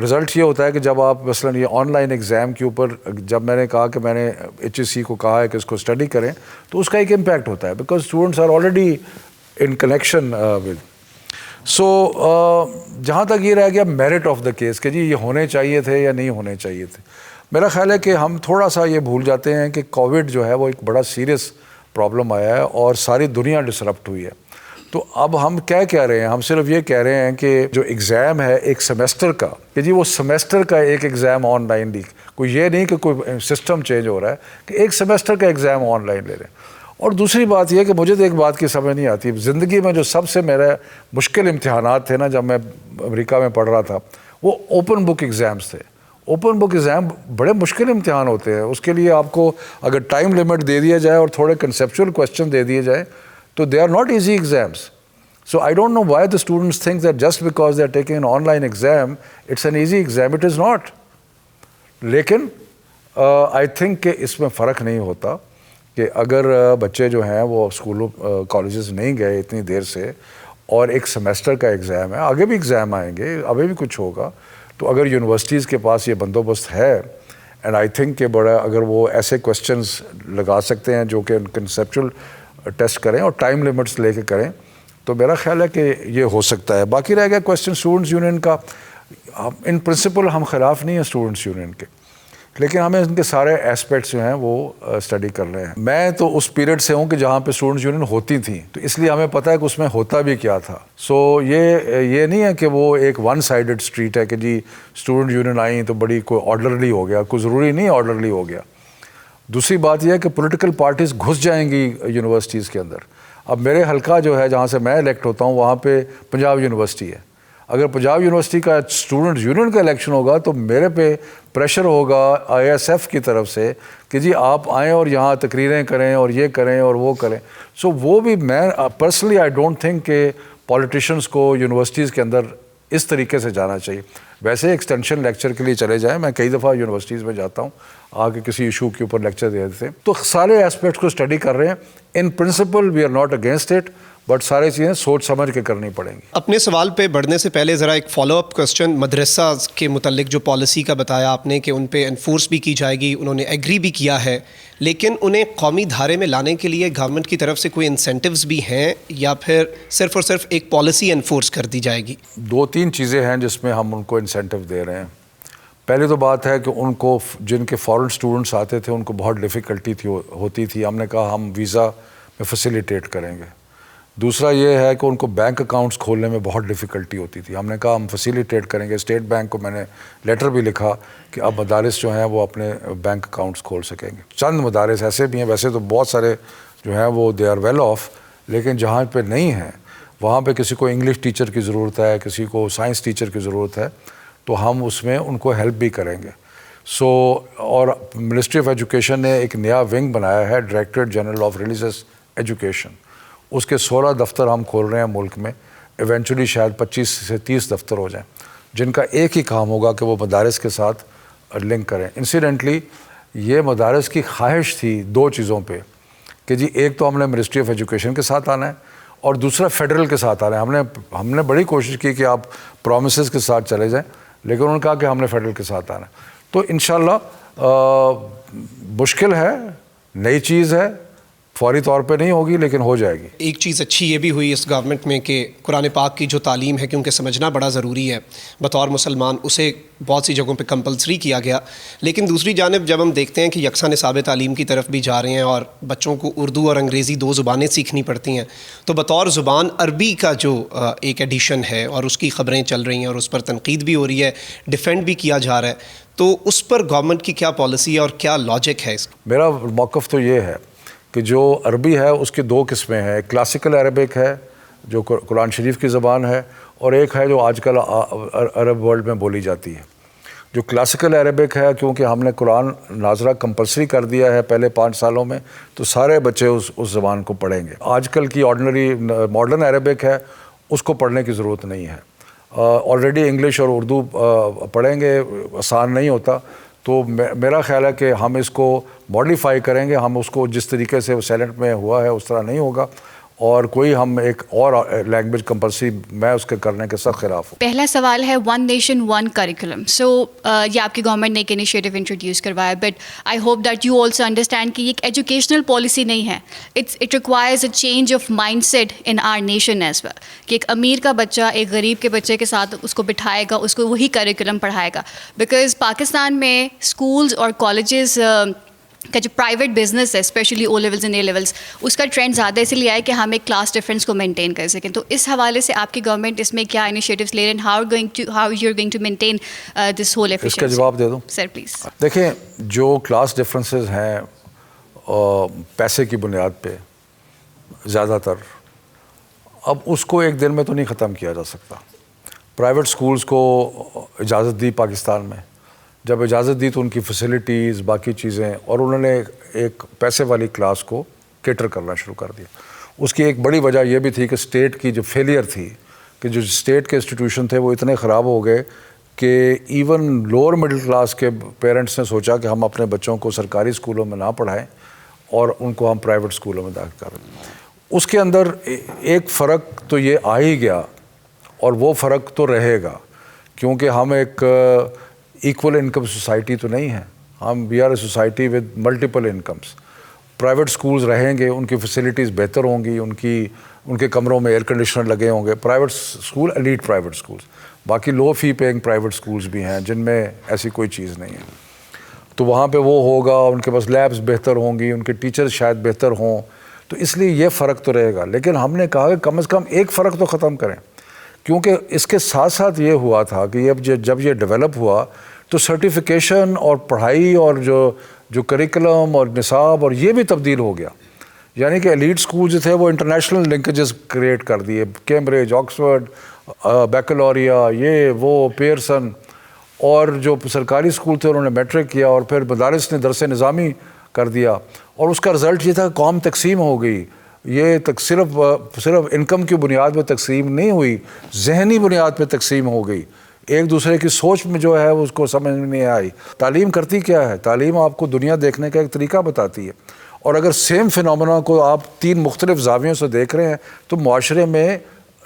رزلٹ یہ ہوتا ہے کہ جب آپ مثلاً یہ آن لائن ایگزام کے اوپر, جب میں نے کہا کہ میں نے HSC کو کہا ہے کہ اس کو اسٹڈی کریں, تو اس کا ایک امپیکٹ ہوتا ہے because students are already in connection with. So جہاں تک یہ رہ گیا میرٹ آف دا کیس کہ جی یہ ہونے چاہیے تھے یا نہیں ہونے چاہیے تھے, میرا خیال ہے کہ ہم تھوڑا سا یہ بھول جاتے ہیں کہ کووڈ جو ہے وہ ایک بڑا سیریس پرابلم آیا ہے اور ساری دنیا ڈسرپٹ ہوئی ہے. تو اب ہم کیا رہے ہیں, ہم صرف یہ کہہ رہے ہیں کہ جو ایگزام ہے ایک سیمیسٹر کا, کہ جی وہ سیمیسٹر کا ایک ایگزام آن لائن لی, کوئی یہ نہیں کہ کوئی سسٹم چینج ہو رہا ہے کہ ایک سیمیسٹر کا ایگزام آن لائن لے رہے ہیں. اور دوسری بات یہ کہ مجھے تو ایک بات کی سمجھ نہیں آتی, زندگی میں جو سب سے میرا مشکل امتحانات تھے نا جب میں امریکہ میں پڑھ رہا تھا, وہ اوپن بک ایگزامس تھے. اوپن بک ایگزام بڑے مشکل امتحان ہوتے ہیں. اس کے لیے آپ کو اگر ٹائم لمٹ دے دیا جائے اور تھوڑے کنسیپچول کویسچن دے دیے جائیں تو they are not easy exams. So I don't know why the students think that just because they are taking an online exam, it's an easy exam. It is not. لیکن I think کہ اس میں فرق نہیں ہوتا کہ اگر بچے جو ہیں وہ اسکولوں کالجز نہیں گئے اتنی دیر سے اور ایک سیمیسٹر کا ایگزام ہے, آگے بھی ایگزام آئیں گے, ابھی بھی کچھ ہوگا, تو اگر یونیورسٹیز کے پاس یہ بندوبست ہے اینڈ آئی تھنک کہ بڑا اگر وہ ایسے کویسچنز لگا سکتے ہیں جو کہ کنسیپچول ٹیسٹ کریں اور ٹائم لمٹس لے کے کریں, تو میرا خیال ہے کہ یہ ہو سکتا ہے. باقی رہ گیا کویسچن اسٹوڈنٹس یونین کا. ان پرنسپل ہم خلاف نہیں ہیں اسٹوڈنٹس یونین کے, لیکن ہمیں ان کے سارے ایسپیکٹس جو ہیں وہ اسٹڈی کر رہے ہیں. میں تو اس پیریڈ سے ہوں کہ جہاں پہ اسٹوڈنٹس یونین ہوتی تھیں, تو اس لیے ہمیں پتہ ہے کہ اس میں ہوتا بھی کیا تھا. سو یہ نہیں ہے کہ وہ ایک ون سائڈڈ اسٹریٹ ہے کہ جی اسٹوڈنٹ یونین آئیں تو بڑی کوئی آرڈرلی ہو گیا, کوئی ضروری نہیں آرڈرلی ہو گیا. دوسری بات یہ ہے کہ پولیٹیکل پارٹیز گھس جائیں گی یونیورسٹیز کے اندر. اب میرے حلقہ جو ہے جہاں سے میں الیکٹ ہوتا ہوں وہاں پہ پنجاب یونیورسٹی ہے. اگر پنجاب یونیورسٹی کا اسٹوڈنٹ یونین کا الیکشن ہوگا تو میرے پہ پریشر ہوگا ISF کی طرف سے کہ جی آپ آئیں اور یہاں تقریریں کریں اور یہ کریں اور وہ کریں. سو وہ بھی میں پرسنلی آئی ڈونٹ تھنک کہ پولیٹیشنس کو یونیورسٹیز کے اندر اس طریقے سے جانا چاہیے. ویسے ایکسٹینشن لیکچر کے لیے چلے جائیں, میں کئی دفعہ یونیورسٹیز میں جاتا ہوں, آ کے کسی ایشو کے اوپر لیکچر دے دیتے ہیں, تو سارے ایسپیکٹس کو اسٹڈی کر رہے ہیں. In principle we are not against it, but سارے چیزیں سوچ سمجھ کے کرنی پڑیں گی. اپنے سوال پہ بڑھنے سے پہلے ذرا ایک فالو اپ کوسچن, مدرسہ کے متعلق جو پالیسی کا بتایا آپ نے کہ ان پہ انفورس بھی کی جائے گی, انہوں نے ایگری بھی کیا ہے, لیکن انہیں قومی دھارے میں لانے کے لیے گورنمنٹ کی طرف سے کوئی انسینٹیوز بھی ہیں یا پھر صرف اور صرف ایک پالیسی انفورس کر دی جائے گی؟ 2-3 چیزیں ہیں جس میں ہم ان کو انسینٹیو دے رہے ہیں. پہلے تو بات ہے کہ ان کو جن کے فارن اسٹوڈنٹس آتے تھے ان کو بہت ڈیفیکلٹی ہوتی تھی, ہم نے کہا ہم ویزا میں فیسیلیٹیٹ کریں گے. دوسرا یہ ہے کہ ان کو بینک اکاؤنٹس کھولنے میں بہت ڈیفیکلٹی ہوتی تھی. ہم نے کہا ہم فیسیلیٹیٹ کریں گے. اسٹیٹ بینک کو میں نے لیٹر بھی لکھا کہ اب مدارس جو ہیں وہ اپنے بینک اکاؤنٹس کھول سکیں گے. چند مدارس ایسے بھی ہیں, ویسے تو بہت سارے جو ہیں وہ دے آر ویل آف, لیکن جہاں پہ نہیں ہیں وہاں پہ کسی کو انگلش ٹیچر کی ضرورت ہے, کسی کو سائنس ٹیچر کی ضرورت ہے, تو ہم اس میں ان کو ہیلپ بھی کریں گے. سو اور منسٹری آف ایجوکیشن نے ایک نیا ونگ بنایا ہے, directorate general of religious education. اس کے 16 دفتر ہم کھول رہے ہیں ملک میں. ایونچولی شاید 25 سے 30 دفتر ہو جائیں, جن کا ایک ہی کام ہوگا کہ وہ مدارس کے ساتھ لنک کریں. انسیڈنٹلی یہ مدارس کی خواہش تھی 2 چیزوں پہ کہ جی ایک تو ہم نے منسٹری آف ایجوکیشن کے ساتھ آنا ہے اور دوسرا فیڈرل کے ساتھ آنا ہے. ہم نے بڑی کوشش کی کہ آپ پرومسز کے ساتھ چلے جائیں, لیکن انہوں نے کہا کہ ہم نے فیڈرل کے ساتھ آنا ہے. تو انشاءاللہ مشکل ہے, نئی چیز ہے, فوری طور پہ نہیں ہوگی لیکن ہو جائے گی. ایک چیز اچھی یہ بھی ہوئی اس گورنمنٹ میں کہ قرآن پاک کی جو تعلیم ہے کیونکہ سمجھنا بڑا ضروری ہے بطور مسلمان, اسے بہت سی جگہوں پہ کمپلسری کیا گیا. لیکن دوسری جانب جب ہم دیکھتے ہیں کہ یکساں نصاب تعلیم کی طرف بھی جا رہے ہیں اور بچوں کو اردو اور انگریزی 2 زبانیں سیکھنی پڑتی ہیں, تو بطور زبان عربی کا جو ایک ایڈیشن ہے اور اس کی خبریں چل رہی ہیں اور اس پر تنقید بھی ہو رہی ہے, ڈیفینڈ بھی کیا جا رہا ہے, تو اس پر گورنمنٹ کی کیا پالیسی ہے اور کیا لاجک ہے اس کا؟ میرا موقف تو یہ ہے کہ جو عربی ہے اس کی 2 قسمیں ہیں. کلاسیکل عربک ہے جو قرآن شریف کی زبان ہے, اور ایک ہے جو آج کل عرب ورلڈ میں بولی جاتی ہے. جو کلاسیکل عربک ہے, کیونکہ ہم نے قرآن ناظرہ کمپلسری کر دیا ہے پہلے 5 سالوں میں, تو سارے بچے اس زبان کو پڑھیں گے. آج کل کی آرڈنری ماڈرن عربک ہے, اس کو پڑھنے کی ضرورت نہیں ہے. آلریڈی انگلش اور اردو پڑھیں گے, آسان نہیں ہوتا. تو میرا خیال ہے کہ ہم اس کو ماڈیفائی کریں گے. ہم اس کو جس طریقے سے سیلنٹ میں ہوا ہے اس طرح نہیں ہوگا, اور کوئی ہم ایک اور لینگویج کمپلسری میں اس کے کرنے کے سخت خلاف ہوں. پہلا سوال ہے one nation one curriculum. So یہ آپ کی گورنمنٹ نے ایک انیشیٹو انٹروڈیوس کروایا, but I hope that you also understand کہ یہ ایک ایجوکیشنل پالیسی نہیں ہے. It requires a change of mindset in our nation as well, کہ ایک امیر کا بچہ ایک غریب کے بچے کے ساتھ اس کو بٹھائے گا, اس کو وہی کریکولم پڑھائے گا. بیکاز پاکستان میں اسکولز اور کالجز کا جو پرائیویٹ بزنس ہے, especially O levels and A levels, اس کا ٹرینڈ زیادہ اسی لیے آیا کہ ہم ایک کلاس ڈفرینس کو مینٹین کر سکیں. تو اس حوالے سے آپ کی گورنمنٹ اس میں کیا انیشیٹوز لے رہے ہیں, how you are going to maintain this whole efficiency? اس کا جواب دے دوں سر پلیز. دیکھیں, جو کلاس ڈفرینسز ہیں پیسے کی بنیاد پہ زیادہ تر, اب اس کو ایک دن میں تو نہیں ختم کیا جا سکتا. پرائیویٹ سکولز کو اجازت دی پاکستان میں, جب اجازت دی تو ان کی فیسلٹیز باقی چیزیں, اور انہوں نے ایک پیسے والی کلاس کو کیٹر کرنا شروع کر دیا. اس کی ایک بڑی وجہ یہ بھی تھی کہ اسٹیٹ کی جو فیلئر تھی, کہ جو اسٹیٹ کے انسٹیٹیوشن تھے وہ اتنے خراب ہو گئے کہ ایون لوور مڈل کلاس کے پیرنٹس نے سوچا کہ ہم اپنے بچوں کو سرکاری اسکولوں میں نہ پڑھائیں اور ان کو ہم پرائیویٹ اسکولوں میں داخل کریں. اس کے اندر ایک فرق تو یہ آ ہی گیا, اور وہ فرق تو رہے گا, کیونکہ ہم ایک ایکول انکم سوسائٹی تو نہیں ہے. ہم we are a society with multiple incomes. Private schools رہیں گے, ان کی فیسلٹیز بہتر ہوں گی, ان کے کمروں میں ایئر کنڈیشنر لگے ہوں گے. Private school elite private schools, باقی لو فی پیئنگ پرائیویٹ سکولز بھی ہیں جن میں ایسی کوئی چیز نہیں ہے. تو وہاں پہ وہ ہوگا, ان کے پاس لیبس بہتر ہوں گی, ان کے ٹیچرز شاید بہتر ہوں, تو اس لیے یہ فرق تو رہے گا. لیکن ہم نے کہا کہ کم از کم ایک فرق تو ختم کریں, کیونکہ اس کے ساتھ ساتھ یہ ہوا تھا کہ جب یہ ڈیولپ ہوا تو سرٹیفیکیشن اور پڑھائی اور جو کریکلم اور نصاب اور یہ بھی تبدیل ہو گیا. یعنی کہ ایلیٹ اسکول جو تھے وہ انٹرنیشنل لنکیجز کریٹ کر دیے, کیمبرج, آکسفورڈ, بیکلوریا, یہ وہ پیئرسن, اور جو سرکاری اسکول تھے انہوں نے میٹرک کیا, اور پھر مدارس نے درس نظامی کر دیا, اور اس کا رزلٹ یہ تھا کہ قوم تقسیم ہو گئی. یہ صرف انکم کی بنیاد پہ تقسیم نہیں ہوئی, ذہنی بنیاد پہ تقسیم ہو گئی. ایک دوسرے کی سوچ میں جو ہے اس کو سمجھ میں نہیں آئی. تعلیم کرتی کیا ہے؟ تعلیم آپ کو دنیا دیکھنے کا ایک طریقہ بتاتی ہے, اور اگر سیم فینومینا کو آپ 3 مختلف زاویوں سے دیکھ رہے ہیں تو معاشرے میں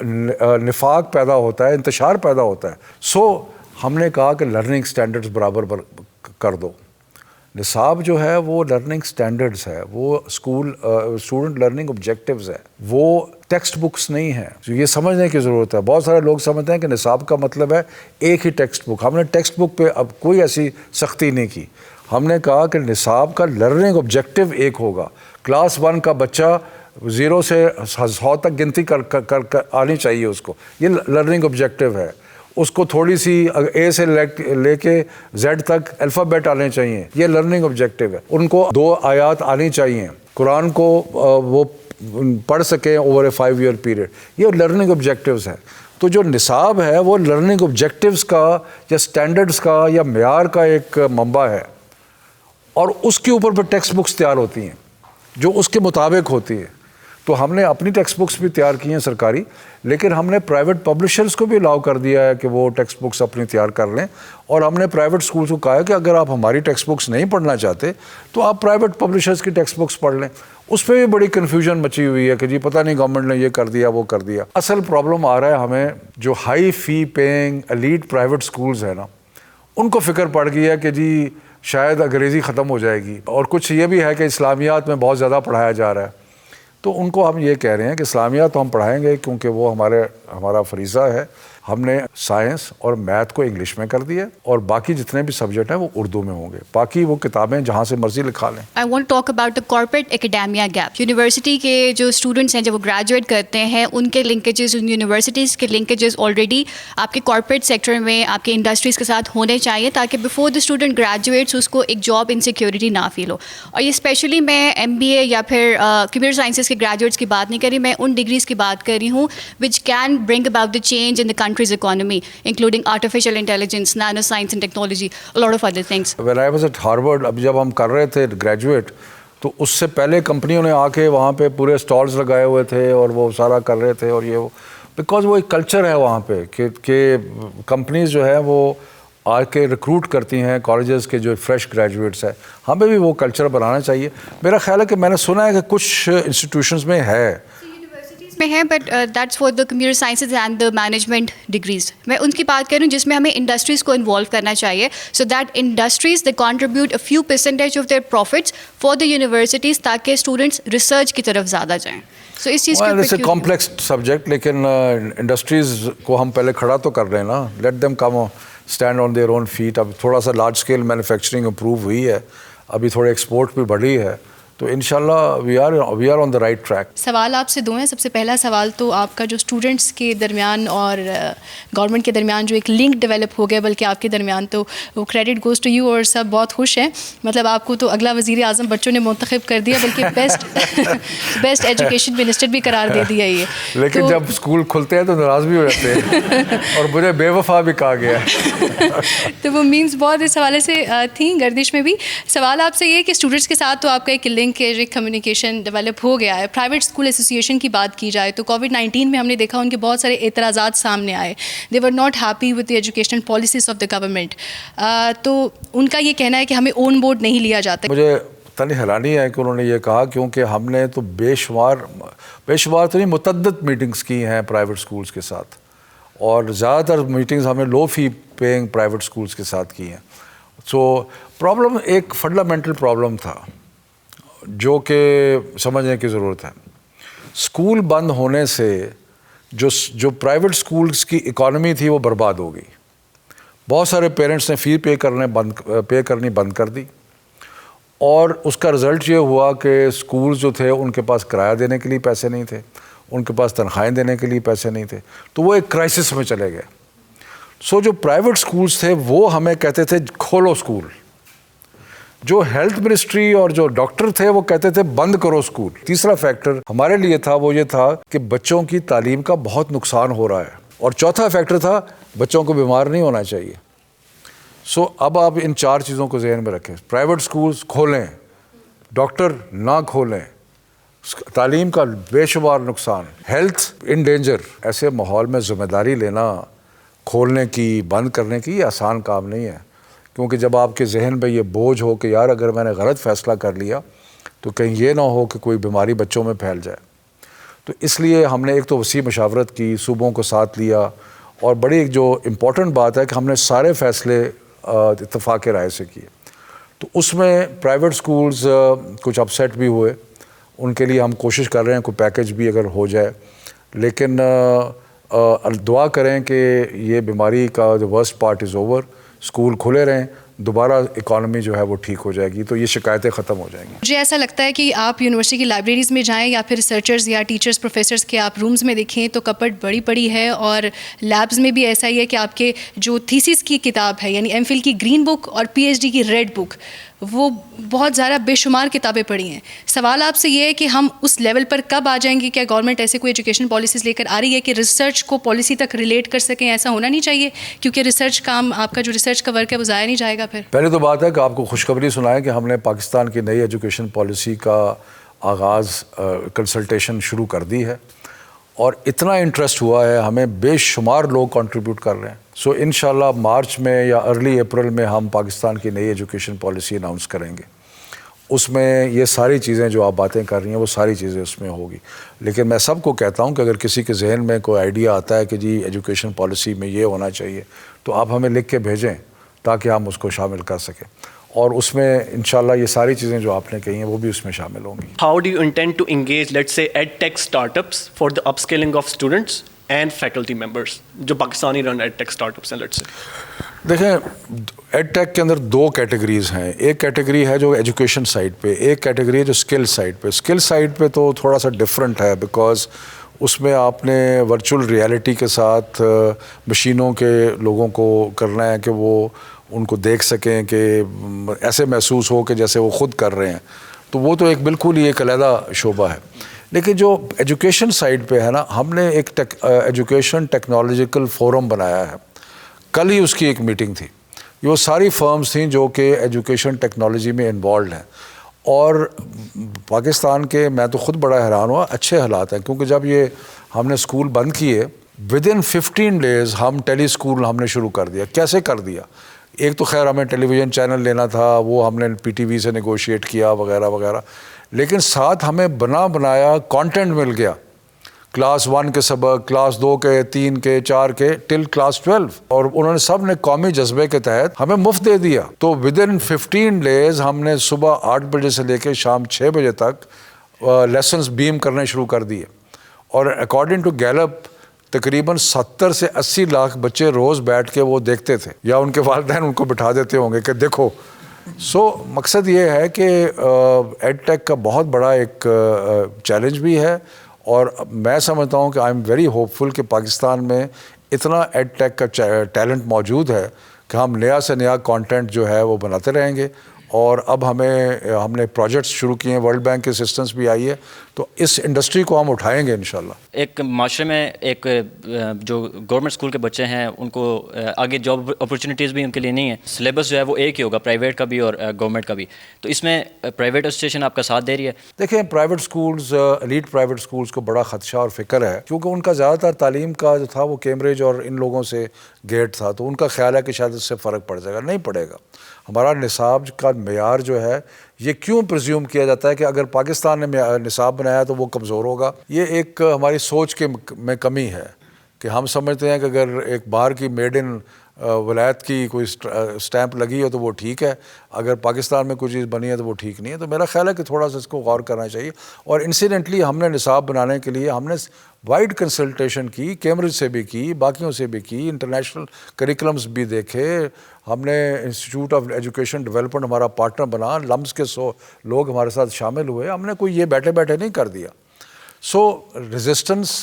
نفاق پیدا ہوتا ہے, انتشار پیدا ہوتا ہے. سو ہم نے کہا کہ لرننگ سٹینڈرڈز برابر کر دو. نصاب جو ہے وہ لرننگ سٹینڈرڈز ہے, وہ اسٹوڈنٹ لرننگ آبجیکٹیوز ہے, وہ ٹیکسٹ بکس نہیں ہیں. یہ سمجھنے کی ضرورت ہے. بہت سارے لوگ سمجھتے ہیں کہ نصاب کا مطلب ہے ایک ہی ٹیکسٹ بک. ہم نے ٹیکسٹ بک پہ اب کوئی ایسی سختی نہیں کی. ہم نے کہا کہ نصاب کا لرننگ آبجیکٹیو ایک ہوگا. کلاس 1 کا بچہ 0 سے 100 تک گنتی کر آنی چاہیے اس کو. یہ لرننگ آبجیکٹیو ہے. اس کو تھوڑی سی اے سے لے کے زیڈ تک الفابیٹ آنے چاہیے. یہ لرننگ آبجیکٹیو ہے. ان کو 2 آیات آنی چاہیے. قرآن کو وہ پڑھ سکیں اوور اے 5 ایئر پیریڈ. یہ لرننگ آبجیکٹیوز ہیں. تو جو نصاب ہے وہ لرننگ آبجیکٹیوز کا یا سٹینڈرڈز کا یا معیار کا ایک منبع ہے, اور اس کے اوپر پھر ٹیکسٹ بکس تیار ہوتی ہیں جو اس کے مطابق ہوتی ہیں. تو ہم نے اپنی ٹیکسٹ بکس بھی تیار کی ہیں سرکاری, لیکن ہم نے پرائیویٹ پبلشرز کو بھی الاؤ کر دیا ہے کہ وہ ٹیکسٹ بکس اپنی تیار کر لیں. اور ہم نے پرائیویٹ اسکولس کو کہا ہے کہ اگر آپ ہماری ٹیکسٹ بکس نہیں پڑھنا چاہتے تو آپ پرائیویٹ پبلشرز کی ٹیکسٹ بکس پڑھ لیں. اس پہ بھی بڑی کنفیوژن مچی ہوئی ہے کہ جی پتہ نہیں گورنمنٹ نے یہ کر دیا وہ کر دیا. اصل پرابلم آ رہا ہے ہمیں جو ہائی فی پیئنگ ایلیٹ پرائیویٹ اسکولز ہیں نا, ان کو فکر پڑ گئی ہے کہ جی شاید انگریزی ختم ہو جائے گی, اور کچھ یہ بھی ہے کہ اسلامیات میں بہت زیادہ پڑھایا جا رہا ہے. تو ان کو ہم یہ کہہ رہے ہیں کہ اسلامیات تو ہم پڑھائیں گے کیونکہ وہ ہمارا فریضہ ہے. ہم نے سائنس اور میتھ کو انگلش میں کر دیا, اور باقی جتنے بھی سبجیکٹ ہیں وہ اردو میں ہوں گے. باقی وہ کتابیں جہاں سے مرضی لکھا لیں. I want talk about the corporate academia gap. University کے جو اسٹوڈنٹس ہیں جب وہ گریجویٹ کرتے ہیں ان کے لنکیجز, ان یونیورسٹیز کے لنکیجز آلریڈی آپ کے کارپوریٹ سیکٹر میں آپ کے انڈسٹریز کے ساتھ ہونے چاہیے تاکہ بفور دا اسٹوڈنٹ گریجویٹس اس کو ایک جاب انسیکیورٹی نہ فیل ہو. اور یہ اسپیشلی میں MBA یا پھر کمپیوٹر سائنسز کے گریجویٹس کی بات نہیں کر رہی, میں ان ڈگریز کی بات کر رہی ہوں which can bring about the change in the countries economy, including artificial intelligence, nanoscience and technology, a lot of other things. When I was at Harvard, اب جب ہم کر رہے تھے گریجویٹ, تو اس سے پہلے کمپنیوں نے آ کے وہاں پہ پورے اسٹالز لگائے ہوئے تھے اور وہ سارا کر رہے تھے. اور یہ وہ بیکاز وہ ایک کلچر ہے وہاں پہ کہ کمپنیز جو ہے وہ آ کے ریکروٹ کرتی ہیں کالجز کے جو فریش گریجویٹس ہیں. ہمیں بھی وہ کلچر بنانا چاہیے. میرا خیال ہے کہ میں نے سنا ہے کہ کچھ انسٹیٹیوشنز میں ہے میں ہے, but that's for the computer sciences and the management degrees. میں ان کی بات کر رہی ہوں جس میں ہمیں انڈسٹریز کو انوالو کرنا چاہیے, so that industries they contribute a few percentage of their profits for the universities تاکہ اسٹوڈنٹس ریسرچ کی طرف زیادہ جائیں. سو اس چیز کے کمپلیکس سبجیکٹ, لیکن انڈسٹریز کو ہم پہلے کھڑا تو کر رہے ہیں نا. Let them come stand on their own feet. اب تھوڑا سا لارج اسکیل مینوفیکچرنگ امپروو ہوئی ہے, ابھی تھوڑے ایکسپورٹ بھی بڑھی ہے, تو انشاءاللہ we are on the right track. سوال آپ سے 2 ہیں. سب سے پہلا سوال تو آپ کا جو اسٹوڈنٹس کے درمیان اور گورنمنٹ کے درمیان جو ایک لنک ڈیولپ ہو گیا, بلکہ آپ کے درمیان, تو وہ کریڈٹ گوز ٹو یو, اور سب بہت خوش ہیں. مطلب آپ کو تو اگلا وزیر اعظم بچوں نے منتخب کر دیا, بلکہ بیسٹ ایجوکیشن منسٹر بھی قرار دے دیا یہ. لیکن جب اسکول کھلتے ہیں تو ناراض بھی ہو جاتے ہیں اور مجھے بے وفا بھی کہا گیا. تو وہ میمز بہت اس حوالے سے تھیں گردش میں بھی. سوال آپ سے یہ کہ اسٹوڈنٹس کے ساتھ تو آپ کا ایک ایک کمیونیکیشن ڈیولپ ہو گیا ہے. پرائیویٹ اسکول ایسوسیشن کی بات کی جائے تو کووڈ-19 میں ہم نے دیکھا ان کے بہت سارے اعتراضات سامنے آئے. They were not happy with the educational policies of the government. تو ان کا یہ کہنا ہے کہ ہمیں اون بورڈ نہیں لیا جاتا. مجھے اتنی حیرانی ہے کہ انہوں نے یہ کہا, کیونکہ ہم نے تو بے شمار تو نہیں متعدد میٹنگز کی ہیں پرائیویٹ اسکولس کے ساتھ, اور زیادہ تر میٹنگز ہمیں لو فی پیئنگ پرائیویٹ اسکولس کے ساتھ کی ہیں. سو پرابلم ایک فنڈامنٹل پرابلم تھا جو کہ سمجھنے کی ضرورت ہے. اسکول بند ہونے سے جو پرائیویٹ اسکولس کی اکانومی تھی وہ برباد ہو گئی. بہت سارے پیرنٹس نے فی پے کرنی بند کر دی, اور اس کا رزلٹ یہ ہوا کہ اسکولز جو تھے ان کے پاس کرایہ دینے کے لیے پیسے نہیں تھے, ان کے پاس تنخواہیں دینے کے لیے پیسے نہیں تھے, تو وہ ایک کرائسس میں چلے گئے. سو جو پرائیویٹ اسکولس تھے وہ ہمیں کہتے تھے کھولو اسکول. جو ہیلتھ منسٹری اور جو ڈاکٹر تھے وہ کہتے تھے بند کرو اسکول. تیسرا فیکٹر ہمارے لیے تھا وہ یہ تھا کہ بچوں کی تعلیم کا بہت نقصان ہو رہا ہے, اور چوتھا فیکٹر تھا بچوں کو بیمار نہیں ہونا چاہیے. سو اب آپ ان 4 چیزوں کو ذہن میں رکھیں. پرائیویٹ اسکولز کھولیں, ڈاکٹر نہ کھولیں, تعلیم کا بے شمار نقصان, ہیلتھ ان ڈینجر. ایسے ماحول میں ذمہ داری لینا کھولنے کی بند کرنے کی یہ آسان کام نہیں ہے, کیونکہ جب آپ کے ذہن میں یہ بوجھ ہو کہ یار اگر میں نے غلط فیصلہ کر لیا تو کہیں یہ نہ ہو کہ کوئی بیماری بچوں میں پھیل جائے. تو اس لیے ہم نے ایک تو وسیع مشاورت کی, صوبوں کو ساتھ لیا, اور بڑی ایک جو امپورٹنٹ بات ہے کہ ہم نے سارے فیصلے اتفاق رائے سے کیے. تو اس میں پرائیویٹ سکولز کچھ اپسیٹ بھی ہوئے, ان کے لیے ہم کوشش کر رہے ہیں کوئی پیکج بھی اگر ہو جائے, لیکن دعا کریں کہ یہ بیماری کا جو worst part is over, school کھلے رہیں, دوبارہ اکانومی جو ہے وہ ٹھیک ہو جائے گی, تو یہ شکایتیں ختم ہو جائیں گی. مجھے ایسا لگتا ہے کہ آپ یونیورسٹی کی لائبریریز میں جائیں یا پھر ریسرچرز یا ٹیچرز پروفیسرز کے آپ رومز میں دیکھیں تو کپبورڈ بڑی بڑی ہے, اور لیبز میں بھی ایسا ہی ہے کہ آپ کے جو تھیسس کی کتاب ہے یعنی ایم فل کی گرین بک اور پی ایچ ڈی کی ریڈ بک, وہ بہت زیادہ بے شمار کتابیں پڑھی ہیں. سوال آپ سے یہ ہے کہ ہم اس لیول پر کب آ جائیں گے, کیا گورنمنٹ ایسے کوئی ایجوکیشن پالیسیز لے کر آ رہی ہے کہ ریسرچ کو پالیسی تک ریلیٹ کر سکیں؟ ایسا ہونا نہیں چاہیے, کیونکہ ریسرچ کام آپ کا جو ریسرچ کا ورک ہے وہ ضائع نہیں جائے گا. پھر پہلے تو بات ہے کہ آپ کو خوشخبری سنائیں کہ ہم نے پاکستان کی نئی ایجوکیشن پالیسی کا آغاز کنسلٹیشن شروع کر دی ہے, اور اتنا انٹرسٹ ہوا ہے, ہمیں بے شمار لوگ کنٹریبیوٹ کر رہے ہیں. سو انشاءاللہ مارچ میں یا ارلی اپریل میں ہم پاکستان کی نئی ایجوکیشن پالیسی اناؤنس کریں گے. اس میں یہ ساری چیزیں جو آپ باتیں کر رہی ہیں وہ ساری چیزیں اس میں ہوگی. لیکن میں سب کو کہتا ہوں کہ اگر کسی کے ذہن میں کوئی آئیڈیا آتا ہے کہ جی ایجوکیشن پالیسی میں یہ ہونا چاہیے, تو آپ ہمیں لکھ کے بھیجیں تاکہ ہم اس کو شامل کر سکیں, اور اس میں انشاءاللہ یہ ساری چیزیں جو آپ نے کہی ہیں وہ بھی اس میں شامل ہوں گی. How do you intend to engage, let's say, EdTech startups for the upskilling of students and faculty members, جو پاکستانی رن EdTech startups ہیں, let's say? دیکھیں ایڈ ٹیک کے اندر دو کیٹیگریز ہیں. ایک کیٹیگری ہے جو ایجوکیشن سائڈ پہ, ایک کیٹیگری ہے جو اسکل سائڈ پہ. اسکل سائڈ پہ تو تھوڑا سا ڈفرینٹ ہے, بیکاز اس میں آپ نے ورچوئل ریالٹی کے ساتھ مشینوں کے لوگوں کو کرنا ہے کہ وہ ان کو دیکھ سکیں, کہ ایسے محسوس ہو کہ جیسے وہ خود کر رہے ہیں. تو وہ تو ایک بالکل ہی ایک علیحدہ شعبہ ہے. لیکن جو ایجوکیشن سائڈ پہ ہے نا, ہم نے ایک ایجوکیشن ٹیکنالوجیکل فورم بنایا ہے. کل ہی اس کی ایک میٹنگ تھی. یہ وہ ساری فرمز تھیں جو کہ ایجوکیشن ٹیکنالوجی میں انوالوڈ ہیں, اور پاکستان کے, میں تو خود بڑا حیران ہوا, اچھے حالات ہیں. کیونکہ جب یہ ہم نے اسکول بند کیے, ود ان 15 days ہم ٹیلی اسکول ہم نے شروع کر دیا. کیسے کر دیا؟ ایک تو خیر ہمیں ٹیلی ویژن چینل لینا تھا, وہ ہم نے پی ٹی وی سے نیگوشیٹ کیا وغیرہ وغیرہ, لیکن ساتھ ہمیں بنایا کانٹینٹ مل گیا. کلاس 1 کے سبق, کلاس 2 کے, 3 کے, 4 کے, ٹل کلاس 12, اور انہوں نے سب نے قومی جذبے کے تحت ہمیں مفت دے دیا. تو ود ان 15 days ہم نے صبح 8 بجے سے لے کے شام 6 بجے تک لیسنز بیم کرنے شروع کر دیے. اور اکارڈنگ ٹو گیلپ تقریباً 70 سے 80 لاکھ بچے روز بیٹھ کے وہ دیکھتے تھے, یا ان کے والدین ان کو بٹھا دیتے ہوں گے کہ دیکھو. سو مقصد یہ ہے کہ ایڈ ٹیک کا بہت بڑا ایک چیلنج بھی ہے, اور میں سمجھتا ہوں کہ آئی ایم ویری ہوپ فل کہ پاکستان میں اتنا ایڈ ٹیک کا ٹیلنٹ موجود ہے کہ ہم نیا سے نیا کانٹینٹ جو ہے وہ بناتے رہیں گے. اور اب ہم نے پروجیکٹس شروع کیے ہیں, ورلڈ بینک کی اسسٹنس بھی آئی ہے, تو اس انڈسٹری کو ہم اٹھائیں گے انشاءاللہ. ایک معاشرے میں ایک جو گورنمنٹ اسکول کے بچے ہیں ان کو آگے جاب اپرچونیٹیز بھی ان کے لیے نہیں ہیں. سلیبس جو ہے وہ ایک ہی ہوگا, پرائیویٹ کا بھی اور گورنمنٹ کا بھی. تو اس میں پرائیویٹ ایسوسیشن آپ کا ساتھ دے رہی ہے؟ دیکھیں private schools, elite private schools کو بڑا خدشہ اور فکر ہے, کیونکہ ان کا زیادہ تر تعلیم کا جو تھا وہ کیمبرج اور ان لوگوں سے گیٹ تھا. تو ان کا خیال ہے کہ شاید اس سے فرق پڑ جائے گا. نہیں پڑے گا. ہمارا نصاب کا معیار جو ہے, یہ کیوں پرزیوم کیا جاتا ہے کہ اگر پاکستان نے نصاب بنایا تو وہ کمزور ہوگا؟ یہ ایک ہماری سوچ کے میں کمی ہے کہ ہم سمجھتے ہیں کہ اگر ایک باہر کی میڈ ان ولایت کی کوئی اسٹیمپ لگی ہے تو وہ ٹھیک ہے, اگر پاکستان میں کوئی چیز بنی ہے تو وہ ٹھیک نہیں ہے. تو میرا خیال ہے کہ تھوڑا سا اس کو غور کرنا چاہیے. اور انسیڈنٹلی ہم نے نصاب بنانے کے لیے ہم نے وائڈ کنسلٹیشن کی, کیمبرج سے بھی کی, باقیوں سے بھی کی, انٹرنیشنل کریکولمس بھی دیکھے. ہم نے انسٹیٹیوٹ آف ایجوکیشن ڈیولپمنٹ ہمارا پارٹنر بنا, لمس کے 100 لوگ ہمارے ساتھ شامل ہوئے. ہم نے کوئی یہ بیٹھے بیٹھے نہیں کر دیا. سو ریزسٹنس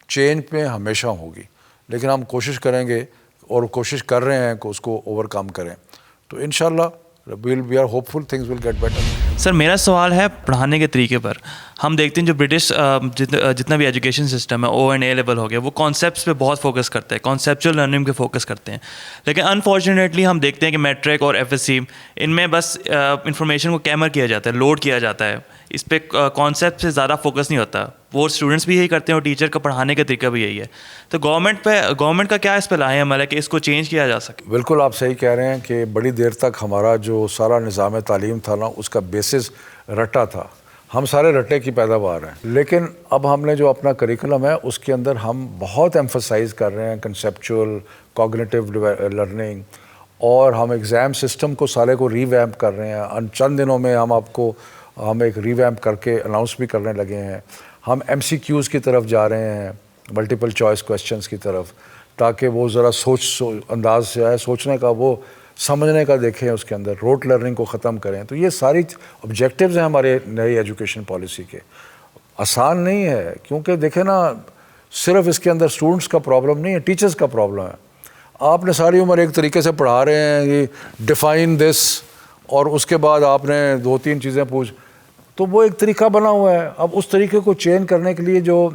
چینج پہ ہمیشہ ہوگی, لیکن ہم کوشش کریں گے اور کوشش کر رہے ہیں کہ اس کو اوور کم کریں. تو انشاءاللہ we are hopeful things will get better. Sir میرا سوال ہے پڑھانے کے طریقے پر. ہم دیکھتے ہیں جو برٹش جتنا بھی ایجوکیشن سسٹم ہے, او اینڈ اے لیول ہو گیا, وہ کانسیپٹس پہ بہت فوکس کرتے ہیں, کانسیپچل لرننگ پہ فوکس کرتے ہیں. لیکن انفارچونیٹلی ہم دیکھتے ہیں کہ میٹرک اور ایف ایس سی ان میں بس انفارمیشن کو کیمر کیا جاتا ہے, لوڈ کیا جاتا ہے, اس پہ کانسیپٹ سے زیادہ فوکس نہیں ہوتا. وہ اسٹوڈنٹس بھی یہی کرتے ہیں اور ٹیچر کا پڑھانے کا طریقہ بھی یہی ہے. تو گورنمنٹ کا کیا اس پہ لائے عمل ہے کہ اس کو چینج کیا جا سکے؟ بالکل آپ صحیح کہہ رہے ہیں کہ بڑی دیر تک ہمارا جو سارا نظام تعلیم تھا نا, اس کا بیسس رٹا تھا. ہم سارے رٹے کی پیداوار ہیں. لیکن اب ہم نے جو اپنا کریکولم ہے اس کے اندر ہم بہت ایمفسائز کر رہے ہیں کنسیپچول کوگنیٹیو لرننگ, اور ہم ایگزام سسٹم کو سارے کو ری ویمپ کر رہے ہیں. چند دنوں میں ہم ایک ری ویمپ کر کے اناؤنس بھی کرنے لگے ہیں. ہم ایم سی کیوز کی طرف جا رہے ہیں, ملٹیپل چوائس کویسچنس کی طرف, تاکہ وہ ذرا انداز سے آئے, سوچنے کا وہ سمجھنے کا دیکھیں اس کے اندر، روٹ لرننگ کو ختم کریں. تو یہ ساری آبجیکٹیوز ہیں ہمارے نئی ایجوکیشن پالیسی کے. آسان نہیں ہے کیونکہ دیکھیں نا، صرف اس کے اندر اسٹوڈنٹس کا پرابلم نہیں ہے، ٹیچرز کا پرابلم ہے. آپ نے ساری عمر ایک طریقے سے پڑھا رہے ہیں کہ ڈیفائن دس، اور اس کے بعد آپ نے 2-3 چیزیں پوچھ، تو وہ ایک طریقہ بنا ہوا ہے. اب اس طریقے کو چینج کرنے کے لیے جو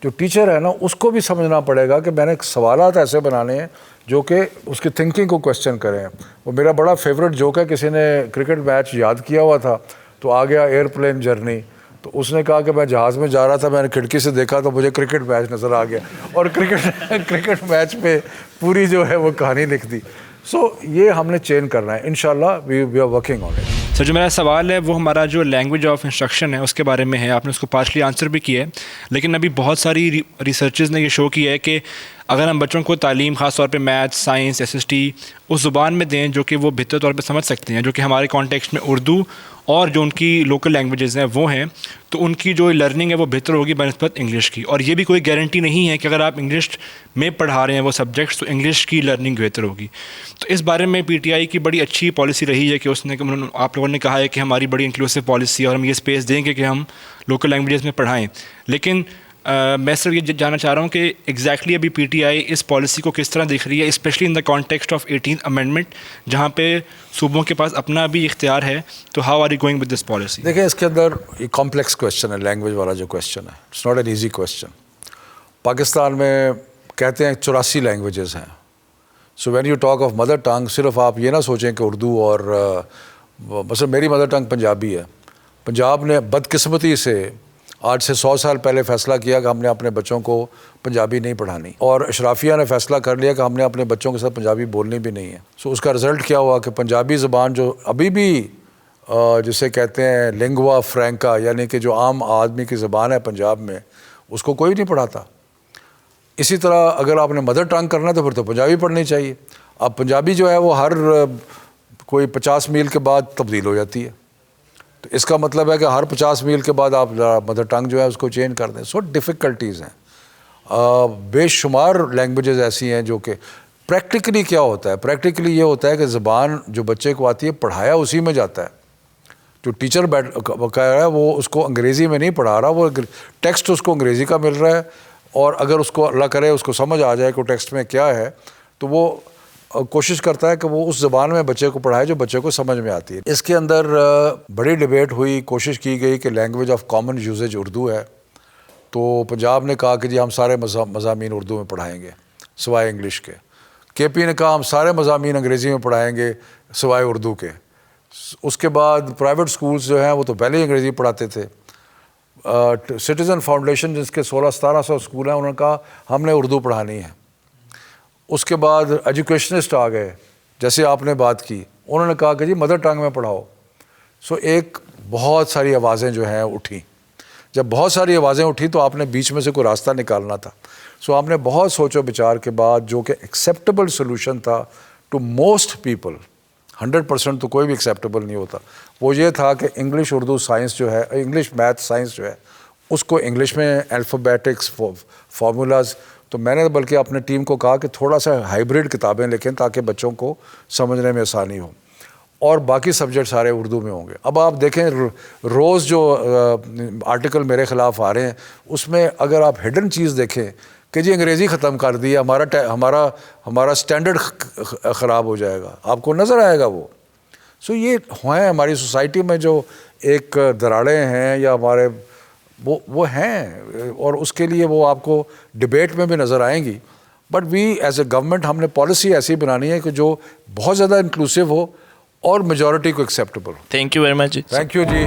ٹیچر ہے نا، اس کو بھی سمجھنا پڑے گا کہ میں نے سوالات ایسے بنانے ہیں جو کہ اس کی تھنکنگ کو کویسچن کریں. وہ میرا بڑا فیوریٹ جوک ہے، کسی نے کرکٹ میچ یاد کیا ہوا تھا تو آ گیا ایئرپلین جرنی، تو اس نے کہا کہ میں جہاز میں جا رہا تھا، میں نے کھڑکی سے دیکھا تو مجھے کرکٹ میچ نظر آ گیا، اور کرکٹ میچ پہ پوری جو ہے وہ کہانی لکھ دی. سو یہ ہم نے چینج کرنا ہے انشاءاللہ، we are working on it. Sir جو میرا سوال ہے وہ ہمارا جو لینگویج آف انسٹرکشن ہے اس کے بارے میں ہے. آپ نے اس کو پارشلی آنسر بھی کیا ہے، لیکن ابھی بہت ساری ریسرچز نے یہ شو کیا ہے کہ اگر ہم بچوں کو تعلیم خاص طور پہ میتھ، سائنس، SST اس زبان میں دیں جو کہ وہ بہتر طور پہ سمجھ سکتے ہیں، جو کہ ہمارے کانٹیکسٹ میں اردو اور جو ان کی لوکل لینگویجز ہیں وہ ہیں، تو ان کی جو لرننگ ہے وہ بہتر ہوگی بنسبت انگلش کی. اور یہ بھی کوئی گارنٹی نہیں ہے کہ اگر آپ انگلش میں پڑھا رہے ہیں وہ سبجیکٹس تو انگلش کی لرننگ بہتر ہوگی. تو اس بارے میں PTI کی بڑی اچھی پالیسی رہی ہے کہ اس نے آپ لوگوں نے کہا ہے کہ ہماری بڑی انکلوسیو پالیسی ہے اور ہم یہ اسپیس دیں گے کہ ہم لوکل لینگویجز میں پڑھائیں. لیکن میں صرف یہ جاننا چاہ رہا ہوں کہ ایگزیکٹلی ابھی PTI اس پالیسی کو کس طرح دیکھ رہی ہے، especially in the context of 18th amendment جہاں پہ صوبوں کے پاس اپنا بھی اختیار ہے. تو how are you going with this policy? دیکھیں اس کے اندر یہ کمپلیکس کویشچن ہے، لینگویج والا جو کویشچن ہے، it's not an easy question. Pakistan میں کہتے ہیں 84 لینگویجز ہیں. So when you talk of mother tongue, صرف آپ یہ نہ سوچیں کہ اردو اور مثلا میری مدر ٹنگ پنجابی ہے. پنجاب نے بدقسمتی سے آج سے 100 سال پہلے فیصلہ کیا کہ ہم نے اپنے بچوں کو پنجابی نہیں پڑھانی، اور اشرافیہ نے فیصلہ کر لیا کہ ہم نے اپنے بچوں کے ساتھ پنجابی بولنی بھی نہیں ہے. سو اس کا رزلٹ کیا ہوا کہ پنجابی زبان جو ابھی بھی جسے کہتے ہیں لنگوا فرینکا، یعنی کہ جو عام آدمی کی زبان ہے پنجاب میں، اس کو کوئی نہیں پڑھاتا. اسی طرح اگر آپ نے مدر ٹنگ کرنا ہے تو پھر تو پنجابی پڑھنی چاہیے. اب پنجابی جو ہے وہ ہر کوئی 50 میل کے بعد تبدیل ہو جاتی ہے، تو اس کا مطلب ہے کہ ہر 50 میل کے بعد آپ مدر ٹنگ جو ہے اس کو چینج کر دیں. سو ڈیفیکلٹیز ہیں، بے شمار لینگویجز ایسی ہیں جو کہ پریکٹیکلی کیا ہوتا ہے، پریکٹیکلی یہ ہوتا ہے کہ زبان جو بچے کو آتی ہے پڑھایا اسی میں جاتا ہے. جو ٹیچر کہہ رہا ہے وہ اس کو انگریزی میں نہیں پڑھا رہا، وہ ٹیکسٹ اس کو انگریزی کا مل رہا ہے، اور اگر اس کو اللہ کرے اس کو سمجھ آ جائے کہ ٹیکسٹ میں کیا ہے تو وہ کوشش کرتا ہے کہ وہ اس زبان میں بچے کو پڑھائے جو بچے کو سمجھ میں آتی ہے. اس کے اندر بڑی ڈیبیٹ ہوئی، کوشش کی گئی کہ language of common usage Urdu ہے. تو پنجاب نے کہا کہ جی ہم سارے مضامین اردو میں پڑھائیں گے سوائے انگلش کے. KP نے کہا ہم سارے مضامین انگریزی میں پڑھائیں گے سوائے اردو کے. اس کے بعد پرائیویٹ سکولز جو ہیں وہ تو پہلے ہی انگریزی پڑھاتے تھے. سٹیزن فاؤنڈیشن جس کے 1600-1700 سکول ہیں، انہوں نے کہا ہم نے اردو پڑھانی ہے. اس کے بعد ایجوکیشنسٹ آ گئے، جیسے آپ نے بات کی، انہوں نے کہا کہ جی مدر ٹنگ میں پڑھاؤ. سو ایک بہت ساری آوازیں جو ہیں اٹھیں. جب بہت ساری آوازیں اٹھیں تو آپ نے بیچ میں سے کوئی راستہ نکالنا تھا. سو آپ نے بہت سوچ و بچار کے بعد جو کہ ایکسیپٹیبل سولوشن تھا ٹو موسٹ پیپل، 100% تو کوئی بھی ایکسیپٹیبل نہیں ہوتا، وہ یہ تھا کہ انگلش اردو سائنس جو ہے، انگلش میتھ سائنس جو ہے اس کو انگلش میں الفابیٹکس فارمولاز. تو میں نے بلکہ اپنے ٹیم کو کہا کہ تھوڑا سا ہائبریڈ کتابیں لکھیں تاکہ بچوں کو سمجھنے میں آسانی ہو، اور باقی سبجیکٹ سارے اردو میں ہوں گے. اب آپ دیکھیں روز جو آرٹیکل میرے خلاف آ رہے ہیں اس میں اگر آپ ہڈن چیز دیکھیں کہ جی انگریزی ختم کر دی، ہمارا سٹینڈرڈ خراب ہو جائے گا، آپ کو نظر آئے گا وہ. سو یہ ہیں ہماری سوسائٹی میں جو ایک دراڑیں ہیں یا ہمارے وہ ہیں، اور اس کے لیے وہ آپ کو ڈبیٹ میں بھی نظر آئیں گی. But we as a government ہم نے پالیسی ایسی بنانی ہے کہ جو بہت زیادہ انکلوسیو ہو اور میجورٹی کو ایکسیپٹیبل ہو. Thank you very much. Thank you G.